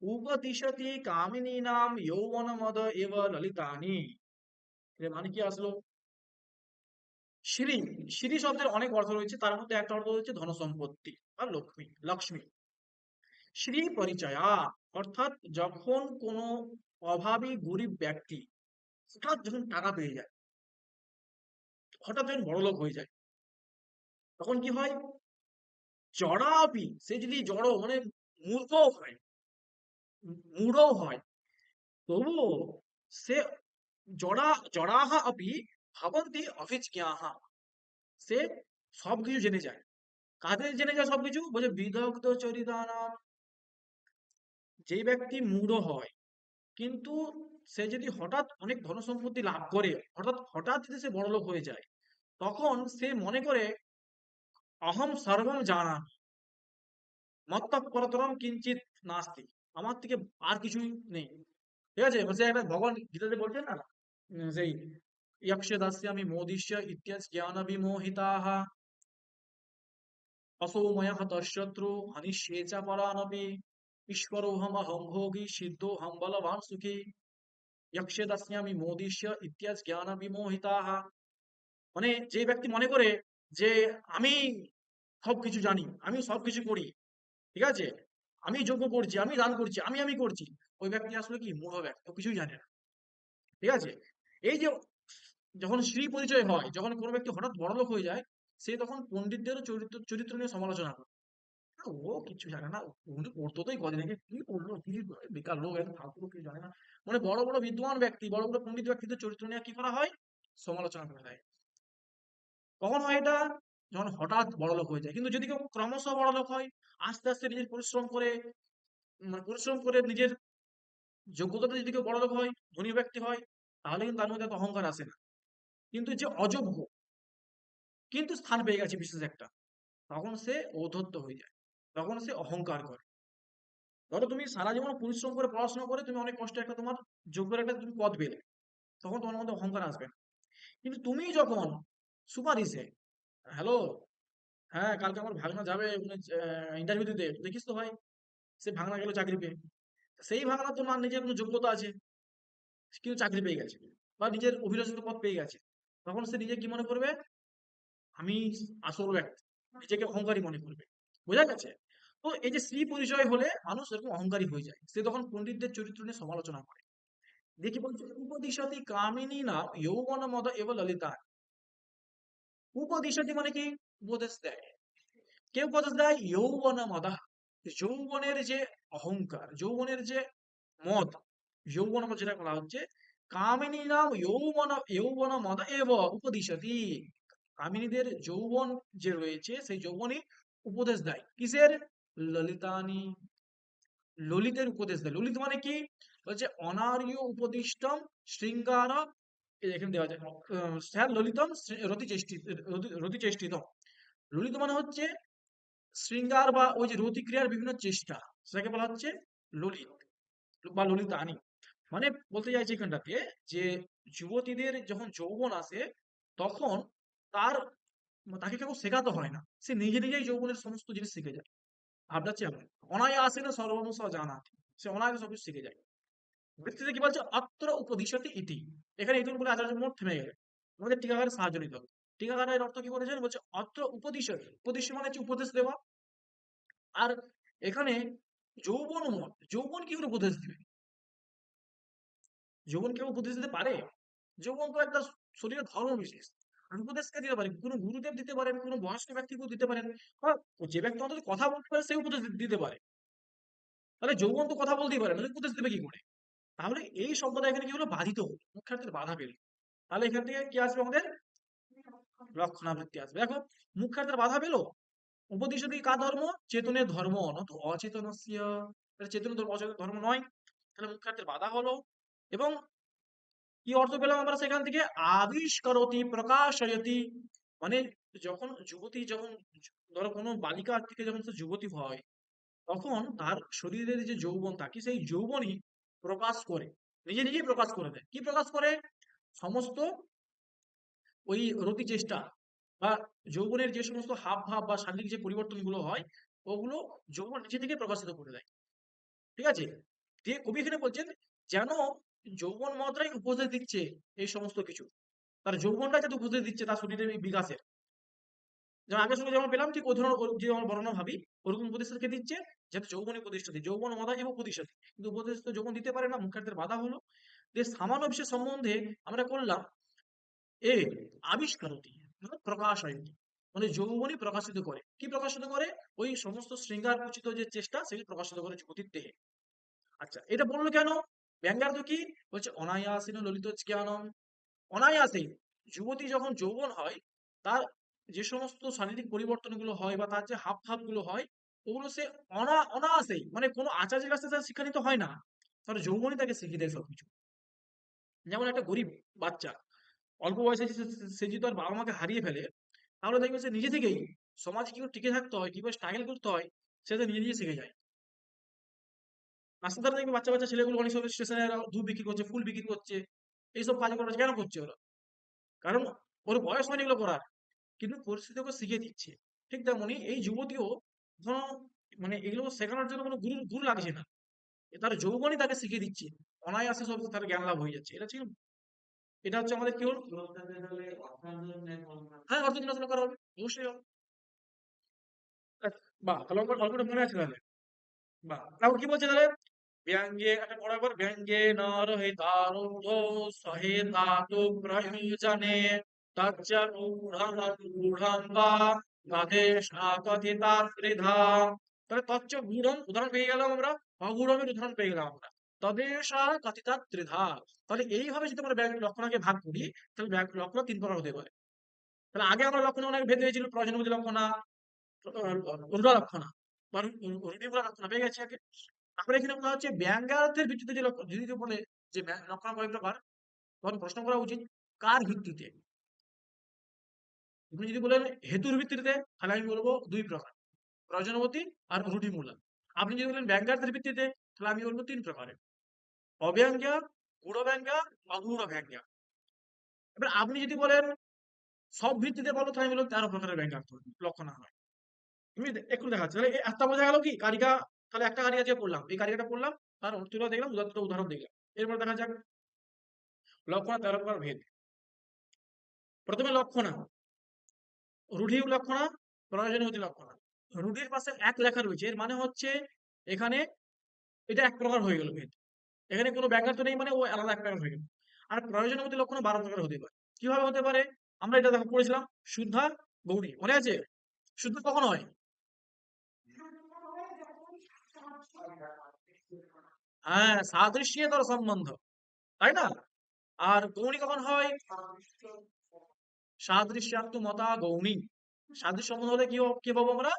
উপদিশতি কামিনীনাম যৌবন মদ এব ললিতানি। এর মানে কি আসলো? শ্রী, শ্রী শব্দের অনেক অর্থ রয়েছে, তার মধ্যে একটা অর্থ হচ্ছে ধন সম্পত্তি আর লক্ষ্মী, লক্ষ্মী। শ্রী পরিচয়া অর্থাৎ যখন কোনো অভাবী গরিব ব্যক্তি হঠাৎ যখন টাকা পেয়ে যায়, হঠাৎ যখন বড়লোক হয়ে যায়, তখন কি হয়? জড়াপি, সে যদি জড় মানে মূর্খও হয়, মূঢ়ও হয়, তবুও সে জড়াহা আপি ভাবন্তি অভিজ্ঞাহ, সে সবকিছু জেনে যায়। কাদের জেনে যায় সবকিছু? বলছে বিদগ্ধ চরিতানাম। যে ব্যক্তি মূঢ় হয়, কিন্তু সে যদি হঠাৎ অনেক ধনসম্পত্তি লাভ করে, হঠাৎ যদি সে বড়লোক হয়ে যায়, তখন সে মনে করে অহম সর্বম জানামি, মত্তঃ পরতরম কিঞ্চিত নাস্তি, আমার থেকে আর কিছুই নেই। ঠিক আছে, সে একটা ভগবান গীতাতে বলছেন না, সেই ইয়ক্ষ দাস্যামি মোদিষ্য ইত্যজ জ্ঞান বিমোহিতাহ অসৌময়ঃ তশত্রু হনিষ্যে চ পরানপি ঈশ্বরোহম অহং ভোগী সিদ্ধোহম বলবান সুখী ইয়ক্ষ দাস্যামি মোদিষ্য ইত্যজ জ্ঞান বিমোহিতাহ। মানে যে ব্যক্তি মনে করে যে আমি সবকিছু জানি, আমি সবকিছু করি, ঠিক আছে, আমি যজ্ঞ করছি, আমি দান করছি, আমি করছি, ওই ব্যক্তি আসলে কি মূঢ় ব্যক্তি, ও কিছুই জানে না। ঠিক আছে, এই যে যখন শ্রী পরিচয় হয়, যখন কোনো ব্যক্তি হঠাৎ বড়লোক হয়ে যায়, সে তখন পণ্ডিতদেরও চরিত্র চরিত্র নিয়ে সমালোচনা করে। ও কিছু জানে না, উনি পড়তো তো এই কদিন আগে, কি পড়লো, কি বেকার লোক, একদম ফালতু লোক, কিছু জানে না। মানে বড় বড় বিদ্বান ব্যক্তি, বড় বড় পণ্ডিত ব্যক্তিদের চরিত্র নিয়ে কি করা হয়, সমালোচনা করে দেয়। কখন হয় এটা, যখন হঠাৎ বড় লোক হয়ে যায়। কিন্তু যদি কেউ ক্রমশ বড় লোক হয়, আস্তে আস্তে নিজের পরিশ্রম করে, মানে পরিশ্রম করে নিজের যোগ্যতাতে যদি কেউ বড় লোক হয়, ধনী ব্যক্তি হয়, তাহলে কিন্তু তার মধ্যে এত অহংকার আসে না। কিন্তু যে অযোগ্য, কিন্তু স্থান পেয়ে গেছে বিশেষ একটা, তখন সে ঔদ্ধত্য হয়ে যায়, তখন সে অহংকার করে। ধরো তুমি সারা জীবন পরিশ্রম করে পড়াশোনা করে তুমি অনেক কষ্টে একটা তোমার যোগ্যের একটা তুমি পদ পেলে, তখন তোমার মধ্যে অহংকার আসবে না। কিন্তু তুমি যখন সুপারিশে, হ্যালো, হ্যাঁ কালকে আমার ভাগনা যাবে ইন্টারভিউ দিতে, দেখিস তো ভাই, সে ভাগনা গেল চাকরি পেয়ে, সেই ভাগনার জন্য আর নিজের কোনো যোগ্যতা আছে, কিন্তু চাকরি পেয়ে গেছে বা নিজের অভিলাষিত পদ পেয়ে গেছে, তখন সে নিজে কি মনে করবে, আমি আসল ব্যক্তি, নিজেকে অহংকারী মনে করবে। বোঝা গেছে? তো এই যে শ্রী পরিচয় হলে মানুষ এরকম অহংকারী হয়ে যায়, সে তখন পণ্ডিতদের চরিত্র নিয়ে সমালোচনা করে। দেখি বলছে উপদিশতি কামিনী না যৌবন মদ এব ললিতা। উপদিশতি মানে কি, উপদেশ দেয়। কে উপদেশ দেয়, যৌবন মদা, যৌবনের যে অহংকার, যৌবনের যে মদ, যৌবন যেটা বলা হচ্ছে, কামিনী নাম যৌবন যৌবন মদ এব উপদিশতি, কামিনীদের যৌবন যে রয়েছে সেই যৌবনই উপদেশ দেয় কিসের, ললিতানি, ললিতের উপদেশ দেয়। ললিত মানে কি, বলছে অনার্য উপদিষ্টম শৃঙ্গার, এই এখানে দেওয়া যায় স্যার ললিতম রতিচেষ্টিতম। ললিত মানে হচ্ছে শৃঙ্গার বা ওই যে রতিক্রিয়ার বিভিন্ন চেষ্টা, সেটাকে বলা হচ্ছে ললিত বা ললিতানি। মানে বলতে চাইছি এখানটাতে যে যুবতীদের যখন যৌবন আসে, তখন তার তাকে কেউ শেখাতে হয় না, সে নিজে নিজেই যৌবনের সমস্ত জিনিস শিখে যায়। ভাবনা হচ্ছে এমন, অনায়াসে না সর্বমস্ব জানা, সে অনায়াসে সবকিছু শিখে যায়। বৃত্তিতে কি বলছে, অত্র উপদিশতি ইতি, এখানে ইতুন বলে আচার্য মোট থেমে গেলে, আমাদের টিকাকারের সাহায্য নিতে হবে। টিকাকারের অর্থ কি বলেছেন, বলছে অত্র উপদিশতি, উপদেশ মানে হচ্ছে উপদেশ দেওয়া। আর এখানে যৌবন মত, যৌবন কি করে উপদেশ দিবে, যৌবন কেউ উপদেশ দিতে পারে, যৌবন তো একটা শরীরের ধর্ম বিশেষ, আর উপদেশকে দিতে পারে কোনো গুরুদেব দিতে পারেন, কোনো বয়স্ক ব্যক্তিকেও দিতে পারেন, বা যে ব্যক্তি অন্তত কথা বলতে পারে সে উপদেশ দিতে পারে। তাহলে যৌবন তো কথা বলতেই পারে, মানে উপদেশ দেবে কি করে? তাহলে এই শব্দটা এখানে কি হলো, বাধিত হলো, মুখ্যার্থের বাধা পেল। তাহলে এখান থেকে কি আসবে আমাদের, রক্ষণাবৃত্তি আসবে। দেখো, মুখ্যার্থের বাধা পেল, উপদিশতি কার ধর্ম, চেতনের ধর্ম, নত অচেতনস্য, এটা চেতন ধর্ম, অচেতন ধর্ম নয়। তাহলে মুখ্যার্থের বাধা হলো। এবং কি অর্থ পেলাম আমরা সেখান থেকে, আবিষ্কারতি প্রকাশয়তি, মানে যখন যুবতী, যখন ধরো কোনো বালিকা থেকে যখন সে যুবতী হয়, তখন তার শরীরের যে যৌবন থাকে সেই যৌবনই প্রকাশ করে, নিজে নিজেই প্রকাশ করে দেয়। কি প্রকাশ করে, সমস্ত ওই রতি চেষ্টা বা যৌবনের যে সমস্ত হাব ভাব বা শারীরিক যে পরিবর্তনগুলো হয়, ওগুলো যৌবন নিজে থেকে প্রকাশিত করে দেয়। ঠিক আছে? দিয়ে কবি এখানে বলছেন, যেন যৌবন মাত্রাই উপদেশ দিচ্ছে এই সমস্ত কিছু, তার যৌবনটা যাতে উপদেশ দিচ্ছে তার শরীরের এই বিকাশের। যেমন আগের সঙ্গে যেমন পেলাম, ঠিক ওই ধরনের যে আমার বর্ণনা ভাবি, ওরকম উপদেশকে দিচ্ছে, যাতে যৌবনে প্রতিষ্ঠা দিই, যৌবন মাদা এবং প্রতিষ্ঠা দিই। কিন্তু উপদেশ তো যৌবন দিতে পারে না, মুখার্থের বাধা হলো। যে সামান্য বিষয় সম্বন্ধে আমরা করলাম এ আবিষ্কারতি, মানে প্রকাশয়তি, মানে যৌবনই প্রকাশিত করে। কি প্রকাশিত করে, ওই সমস্ত শৃঙ্গার পূজিত যে চেষ্টা সেগুলি প্রকাশিত করে যুবতীর দেহে। আচ্ছা, এটা বললো কেন, ব্যঙ্গার্থ কি, বলছে অনায়াসিন ললিত জ্ঞানম, অনায়াসেই যুবতী যখন যৌবন হয়, তার যে সমস্ত শারীরিক পরিবর্তনগুলো হয় বা তার যে হাব ভাব গুলো হয়, ওগুলো সে অনায়াসেই, মানে কোনো আচার্যের কাছে তার শিক্ষা নিতে হয় না, তার যৌবনই তাকে শিখিয়ে দেয় সবকিছু। যেমন একটা গরিব বাচ্চা অল্প বয়সে সে যদি তার বাবা মাকে হারিয়ে ফেলে, তাহলে দেখবে সে নিজে থেকেই সমাজে কিভাবে টিকে থাকতে হয়, কিভাবে স্ট্রাগল করতে হয়, সে তো নিজে নিজে শিখে যায়। রাস্তার ধারে দেখবে বাচ্চা বাচ্চা ছেলেগুলো অনেক সময় স্টেশনে দুধ বিক্রি করছে, ফুল বিক্রি করছে, এইসব কাজ করছে, কেন করছে ওরা, কারণ ওর বয়স হয়নি এগুলো করার, কিন্তু পরিস্থিতি ওকে শিখিয়ে দিচ্ছে। ঠিক তেমনি এই যুবতীও ধরো, মানে এগুলো শেখানোর জন্য কোনো গুরু গুরু লাগছে না, তার যৌবনই তাকে শিখিয়ে দিচ্ছে, অনায়াসে সব তার জ্ঞান লাভ হয়ে যাচ্ছে। এটা ছিল, এটা হচ্ছে আমাদের কি হল, হ্যাঁ অর্থ করা হবে, অবশ্যই হবে। আচ্ছা, বাহ, তাহলে অল্পটা মনে আছে তাহলে। বাহ, তারপর কি বলছে তাহলে, ব্যঙ্গে একটা পড়ার পর, ব্যঙ্গে নর হে দারুঢ় সহে ধাতু প্রয়োজনে তচ্চ গূঢ়ম বা তদেষা কথিতা ত্রিধা। তাহলে তচ্চ গূঢ়ম উদাহরণ পেয়ে গেলাম আমরা, অগূঢ়মের উদাহরণ পেয়ে গেলাম আমরা। তদেষা কথিতা ত্রিধা। তাহলে এইভাবে যদি আমরা লক্ষণাকে ভাগ করি, তাহলে লক্ষণ তিন প্রকার হতে পারে। তাহলে আগে আমরা লক্ষণ অনেক ভেদ হয়েছিল, প্রয়োজনবোধী লক্ষণা, রূঢ় লক্ষণা বা রূঢ়িমূলক লক্ষণা পেয়ে গেছে আগে। আমরা এখানে বলা হচ্ছে ব্যঙ্গার্থের ভিত্তিতে যে লক্ষণ, যদি কেউ বলে যে লক্ষণ কয় প্রকার, তখন প্রশ্ন করা উচিত কার ভিত্তিতে। আপনি যদি বলেন হেতুর ভিত্তিতে, তাহলে আমি বলবো দুই প্রকার, প্রয়োজনবতী আর রূঢ়িমূলক। আপনি যদি বলেন ব্যঙ্গার্থের ভিত্তিতে, তাহলে আমি বলবো তিন প্রকারের, অব্যঙ্গ্য, গূঢ় ব্যঙ্গ, অগূঢ় ব্যঙ্গ। এবার আপনি যদি বলেন সব ভিত্তিতে বলো, তাহলে আমি বলবো 13 প্রকারের ব্যঙ্গার্থ লক্ষণ হয়। তুমি একটু দেখাচ্ছি, তাহলে এই একটা বোঝা গেল কি কারিকা। তাহলে একটা কারিকা যে পড়লাম, এই কারিকাটা পড়লাম, তার অর্থটা দেখলাম, দুটো উদাহরণ দেখলাম। এরপর দেখা যাক লক্ষণা 13 প্রকার ভেদ। প্রথমে লক্ষণা, রূঢ়ি লক্ষণা, প্রয়োজনীয়তী লক্ষণা। রূঢ়ির পাশে এক লেখা রয়েছে, এর মানে হচ্ছে এখানে এটা এক প্রকার হয়ে গেল ভেদ। এখানে কোনো ব্যাঘাত নেই, মানে ও আলাদা এক প্রকার হয়ে গেল। আর প্রয়োজনীয়তী লক্ষণ 12 প্রকার হতে পারে। কিভাবে হতে পারে? আমরা এটা দেখো পড়েছিলাম, শুদ্ধা, গৌরী, মনে আছে? শুদ্ধ কখন হয়? হ্যাঁ, সাদৃশ্যতর সম্বন্ধ, তাই না? আর গৌণী কখন হয়? সাদৃশ্যাত্মমতা গৌণী। সাদৃশ্য সম্বন্ধ হলে কি পাবো আমরা?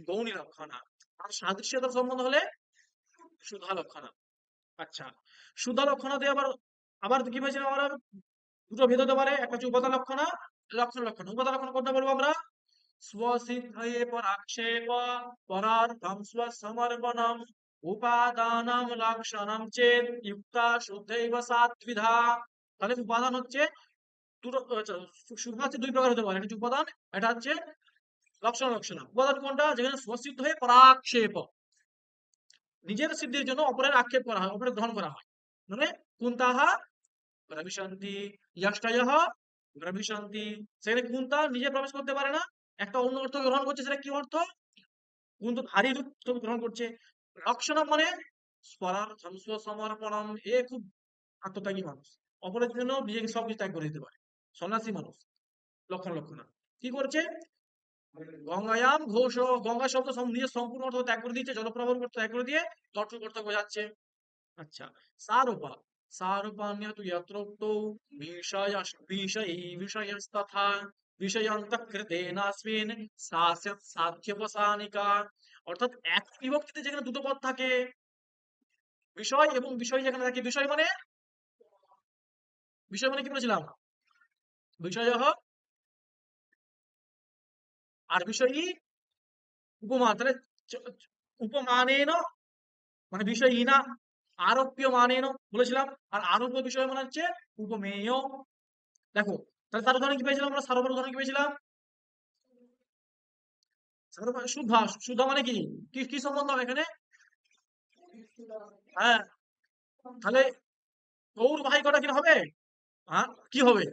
গৌণী লক্ষণা। আর সাদৃশ্যতার সম্বন্ধ হলে সুধা লক্ষণা। আচ্ছা, সুধা লক্ষণা দিয়ে আবার আবার কি হয়েছে, আমরা দুটো ভেদ হতে পারে, একটা হচ্ছে উপাদান লক্ষণা, লক্ষণ লক্ষণ। উপাদান লক্ষণ কোনটা বলবো আমরা? स्वसिद्धये पराक्षेप परार्थं स्वसमर्पणम् উপাদানম লক্ষণম চেদ যুক্তা শুদ্ধৈব সাত্বিধা। তাহলে উপাদান হচ্ছে দুটো, শুদ্ধ হচ্ছে দুই প্রকার হতে পারে, একটা হচ্ছে উপাদান, এটা হচ্ছে লক্ষণ লক্ষণ। উপাদান কোনটা? যেখানে স্বসিদ্ধ হয়ে পরাক্ষেপ, নিজের সিদ্ধির জন্য অপরের আক্ষেপ করা হয়, অপরের গ্রহণ করা হয়। মানে কুন্তাহা প্রবিশন্তি ইয়াষ্টায়ঃ প্রবিশন্তি। সেখানে কুন্তা নিজে প্রবেশ করতে পারে না, একটা অন্য অর্থ গ্রহণ করছে, সেটা কি অর্থ? কুন্ত ভারী রূপ গ্রহণ করছে। লক্ষণম মানে স্মরণ সমর্পণম, এ খুব আত্মত্যাগী মানুষ, অপরের জন্য নিজেকে সবকিছু ত্যাগ করে দিতে পারে, সন্ন্যাসী মানুষ। লক্ষণ লক্ষণ কি করছে? গঙ্গায়াম ঘোষ, গঙ্গা শব্দ নিজের সম্পূর্ণ অর্থ ত্যাগ করে দিচ্ছে, জলপ্রবাহ ত্যাগ করে দিয়ে তর্ক করতে বোঝাচ্ছে। আচ্ছা, সারূপা, সারূপান্যতু যত্রোক্তৌ বিষয় বিষয়স্তথা বিষয়ান্তঃকৃতেনাস্মিন সাস্যাৎ সাধ্যবসানিকা। অর্থাৎ এক বিভক্তিতে যেখানে দুটো পদ থাকে, বিষয় এবং বিষয় যেখানে থাকে, বিষয় মানে কি বলেছিলাম? বিষয়ঃ আর বিষয়ী উপমা। তাহলে উপমানেন মানে বিষয়ীনা, আরোপ্য মানেন বলেছিলাম। আর আরোপ্য বিষয় মানে হচ্ছে উপমেয়। দেখো, তাহলে তার উদাহরণ কি পেয়েছিলাম আমরা? সারোবার উদাহরণ কি পেয়েছিলাম? সুধা, সুধা মানে কি, কি কি সম্বন্ধ হবে এখানে? হ্যাঁ, তাহলে গৌর ভাই কটা কি হবে? হ্যাঁ, কি হবে?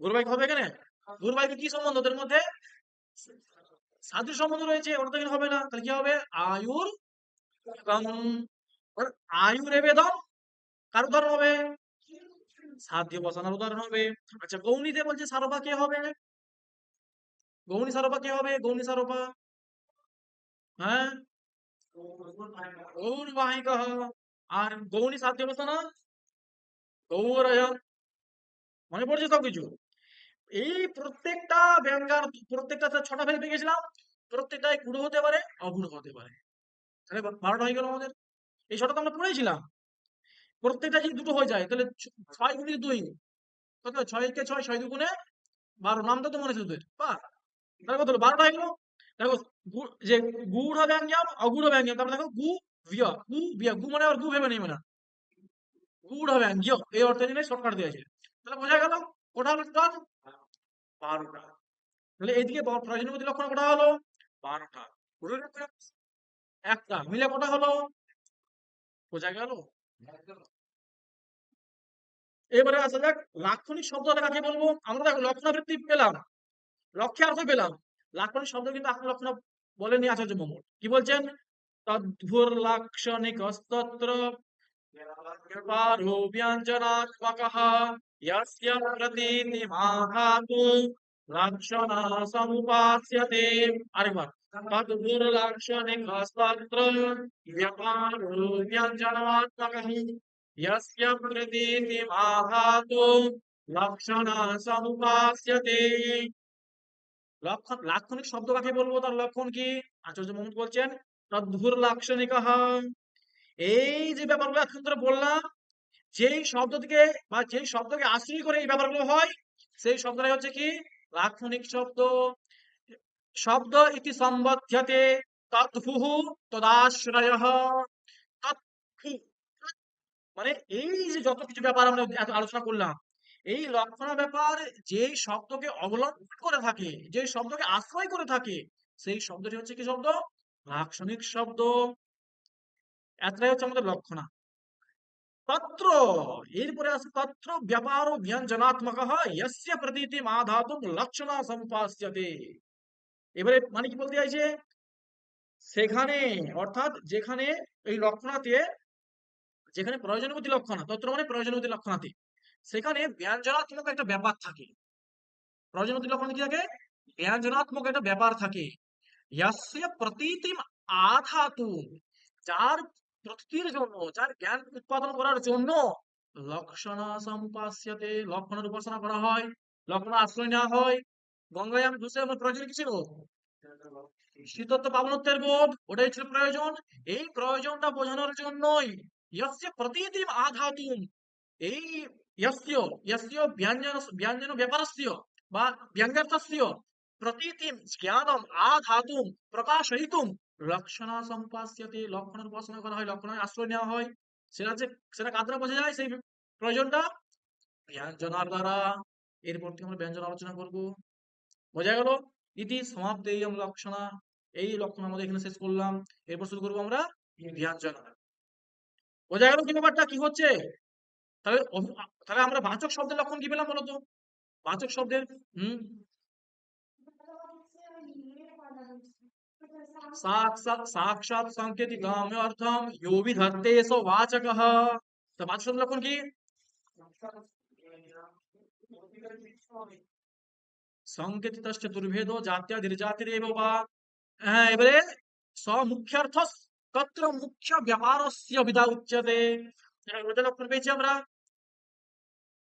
গৌর ভাই হবে এখানে? গৌর ভাইকে কি সম্বন্ধ ওদের মধ্যে? সাদৃশ্য সম্বন্ধ রয়েছে, ওটা তো এখানে হবে না। তাহলে কি হবে? আয়ুর গম। আয়ুর এবেদম কার উদাহরণ হবে? সাধ্য বসানোর উদাহরণ হবে। আচ্ছা, গৌণীতে বলছে সারোপা কে হবে? গৌণী সারোপা কে হবে? গৌণী সারোপা, হ্যাঁ, গৌর বাহিকা। আর গৌণী সাধ্য বসানো গৌরয়। মনে পড়ছে সবকিছু? এই প্রত্যেকটা ব্যঙ্গার, প্রত্যেকটা 6টা ভেদ পেয়ে গেছিলাম। প্রত্যেকটাই গুণ হতে পারে, অগুণ হতে পারে। তাহলে 12টা হয়ে গেল আমাদের। এই 6টা তো আমরা পড়েছিলাম। প্রত্যেকটা যদি দুটো হয়ে যায়, তাহলে 6 গুণিত 2 কত? 6 কে 6, 6 দুগুণে 12। নামটা তো মনে আছে তোদের, বাহ! তাহলে কত হলো? 12টা হয়ে গেল। দেখো, যে গুড় ব্যঙ্গম, অগুড় ব্যঙ্গম। তারপরে দেখো গু ভিয়, গু ভিয়, গু মানে আবার গু ভেবে নেই মানে, গুড় ব্যঙ্গ এই অর্থে নিলে শর্টকাট দিয়েছে। তাহলে বোঝা গেল কোটা হলো টোটাল 12টা। তাহলে এইদিকে প্রয়োজনীয় লক্ষণ কোটা হলো 12টা, একটা মিলে কোটা হলো? বোঝা গেল? এবারে আসা যাক লাক্ষণিক শব্দটা কাকে বলবো। আমরা দেখো লক্ষণাবৃত্তি পেলাম, লক্ষ্যে অর্থ পেলাম। লাক্ষণিক শব্দ কিন্তু আসল লক্ষণ বলেনি আচার্য মঙ্গল। কি বলছেন? তদ্ভুর লাক্ষণিক স্তত্র ব্যঞ্জনাত্মকঃ ইয়স্য প্রতীতিমাহাতু লক্ষণা সমুপাস্যতে। আরেকবার, তদ্ভুর্লাক্ষণিকস্তত্র ব্যাপারো ব্যঞ্জনাত্মকঃ यस्य प्रतीतिमाहातो लक्षणा समुपास्यते। লক্ষণ, লাক্ষণিক শব্দ কাকে বলবো, তার লক্ষণ কি? আচার্য মোহাম্মদ বলছেন তদ্ভুর লাক্ষণিকঃ। এই যে ব্যাপারগুলো এতক্ষণ ধরে বললাম, যেই শব্দ থেকে বা যেই শব্দকে আশ্রয় করে এই ব্যাপারগুলো হয়, সেই শব্দটাই হচ্ছে কি? লাক্ষণিক শব্দ। শব্দ ইতি সম্বধ্যতে তদ্ভুঃ তদাশ্রয়ঃ। তদ্ভু মানে এই যে যত কিছু ব্যাপার আমরা এত আলোচনা করলাম, এই লক্ষণ ব্যাপার যেই শব্দকে অবলম্বন করে থাকে, যেই শব্দকে আশ্রয় করে থাকে, সেই শব্দটি হচ্ছে কি শব্দ? লাক্ষণিক শব্দ। এতটাই হচ্ছে আমাদের লক্ষণা। তত্র, এরপরে আছে তত্র ব্যাপার ও ব্যঞ্জনাত্মক ইয়স্য প্রতীতিম আধাতুম লক্ষণা সমুপাস্যতে। এবারে মানে কি বলতে চাইছে? সেখানে, অর্থাৎ যেখানে এই লক্ষণাতে, যেখানে প্রয়োজনীয়তি লক্ষণা, তত্র মানে প্রয়োজনীয়তি লক্ষণাতে, সেখানে ব্যঞ্জনাত্মক একটা ব্যাপার থাকে। প্রয়োজনীয়তি লক্ষণে কি থাকে? ব্যঞ্জনাত্মক একটা ব্যাপার থাকে। ইয়াস্য প্রতীতিম আধাতু, যার প্রতীতির জন্য, যার জ্ঞান উৎপাদন করার জন্য লক্ষণা সম্পাস্যতে, লক্ষণের উপাসনা করা হয়, লক্ষণ আশ্রয় নেওয়া হয়। গঙ্গায়াম ঘুষে আমার প্রয়োজন কি ছিল? শীতত্ব পাবনত্বের বোধ, ওটাই ছিল প্রয়োজন। এই প্রয়োজনটা বোঝানোর জন্যই ইয়স্য প্রতীতিম আধাতুম, এই ইয়স্য, ইয়স্য ব্যঞ্জন, ব্যঞ্জন ব্যাপারস্য বা ব্যঙ্গার্থস্য প্রতীতিম জ্ঞানম আধাতুম প্রকাশয়িতুম লক্ষণা সম্পাস্যতে, লক্ষণের উপাসনা করা হয়, লক্ষণের আশ্রয় নেওয়া হয়। সেটা হচ্ছে, সেটা কার দ্বারা বোঝা যায় সেই প্রয়োজনটা? ব্যঞ্জনার দ্বারা। এরপর থেকে আমরা ব্যঞ্জন আলোচনা করব। বোঝা গেল? ইতি সমাপ্তেয়ম লক্ষণা। এই লক্ষণ আমাদের এখানে শেষ করলাম। এরপর শুরু করবো আমরা ব্যঞ্জন। বোঝা গেল কি ব্যাপারটা কি হচ্ছে? তাহলে তাহলে আমরা বাচক শব্দের লক্ষণ কি পেলাম বলতো? বাচক শব্দের হুম साक्षात् साक्षात् सांकेतिकाम्यर्थम यो विधत्ते सो वाचकः। तो वाचक शब्द लक्षण की সংকেতিতশ্চ দুর্ভেদো জাত্যাদির্জাতিরেব বা। হ্যাঁ, এবারে মুখ্যার্থ তত্র মুখ্য ব্যাপারস্য বিধা উচ্যতে। এটা লক্ষণ পেয়েছি আমরা,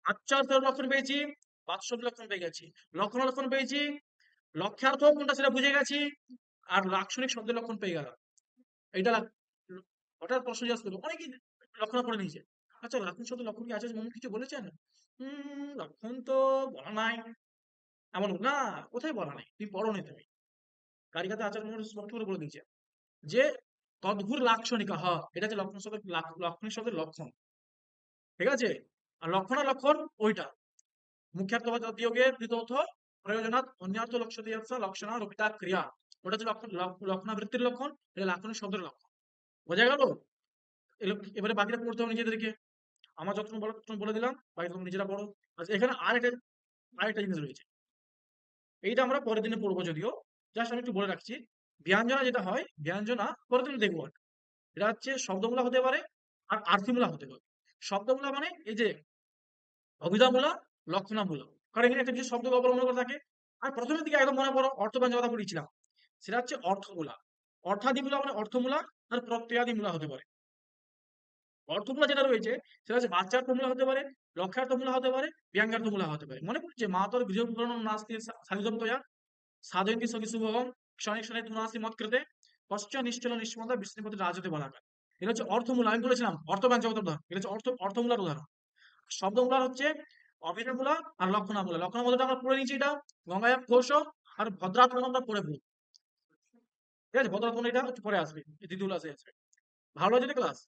আচ্যার্থ লক্ষণ পেয়েছি, বাচ্য লক্ষণ পেয়ে গেছি, লক্ষণ লক্ষণ পেয়েছি, লক্ষ্যার্থ কোনটা সেটা বুঝে গেছি, আর লাক্ষণিক শব্দের লক্ষণ পেয়ে গেলাম। এইটা হঠাৎ প্রশ্ন জিজ্ঞাসা করবো, অনেকেই লক্ষণ করে নিয়েছে। আচ্ছা, লাক্ষণ শব্দের লক্ষণ কি আচার্য মোহাম্মদ কিছু বলেছেন? লক্ষণ তো বলা নাই। এমন না, কোথায় বলা নাই? তুমি পড়ো নি তুমি। কারিকাতে আচার্য মোহাম্মদ স্পষ্ট করে বলে দিয়েছে যে তদ্ভুর লাক্ষণিকা, এটা হচ্ছে লক্ষণ শব্দের লক্ষণিক শব্দের লক্ষণ। ঠিক আছে? আর লক্ষণ আর লক্ষণ ওইটা মুখ্যার্থবাদ বিয়োগে দ্বিতীয়ত প্রয়োজনাৎ অন্যার্থ লক্ষ্য দিয়ে লক্ষণা রূপিতা ক্রিয়া, ওটা হচ্ছে লক্ষণ, লক্ষণাবৃত্তির লক্ষণ, এটা লাক্ষণিক শব্দের লক্ষণ। বোঝা গেল? এবারে বাকিটা পড়তে হবে নিজেদেরকে। আমার যতক্ষণ বলো ততক্ষণ বলে দিলাম, বাকি তখন নিজেরা পড়ো। আচ্ছা, এখানে আরেকটা জিনিস রয়েছে, এইটা আমরা পরের দিনে পড়বো যদিও, জাস্ট আমি একটু বলে রাখছি। ব্যঞ্জনা যেটা হয়, ব্যঞ্জনা পরের দিন দেখবো। এটা হচ্ছে শব্দমূলা হতে পারে আর আর্থিমূলা হতে পারে। শব্দমূলা মানে এই যে অভিধামূলা, লক্ষণামূলা, কারণ এখানে একটা বিশেষ শব্দ অবলম্বন করে থাকে। আর প্রথমের দিকে একদম মনে করো অর্থব্যঞ্জক কথা পড়িয়েছিলাম, সেটা হচ্ছে অর্থমূলা। অর্থাদিমূলা মানে অর্থমূলা আর প্রত্যয়াদিমূলা হতে পারে। অর্থমূলা যেটা রয়েছে সেটা হচ্ছে বাচ্যার্থমূলা হতে পারে, লক্ষ্যার্থমূলা হতে পারে, ব্যঙ্গার্থমূলা হতে পারে। মনে পড়ছে মাতর গৃহ পুরাণ নাস্তি সাধিতম তয়া সাধয়ন্তি সখী শুভম ক্ষণিক ক্ষণে তুনাসি মত কৃতে পশ্চ নিশ্চল নিঃস্পন্দা বিষ্ণুপতি রাজতে বলাকা। এটা হচ্ছে অর্থমূলা, আমি বলেছিলাম অর্থব্যঞ্জকতার উদাহরণ। এটা হচ্ছে অর্থমূলার উদাহরণ। শব্দমূলার হচ্ছে অভিধামূলা আর লক্ষণামূলা। লক্ষণামূলাটা আমরা পড়ে নিয়েছি, এটা গঙ্গায়াম ঘোষ আর ভদ্রাত্মন আমরা পড়ে ফেলি। ঠিক আছে, ভদ্রাত্মন এটা একটু পরে আসবে, এই দ্বিতীয় ক্লাসে আসবে। ভালো হয়েছে ক্লাস?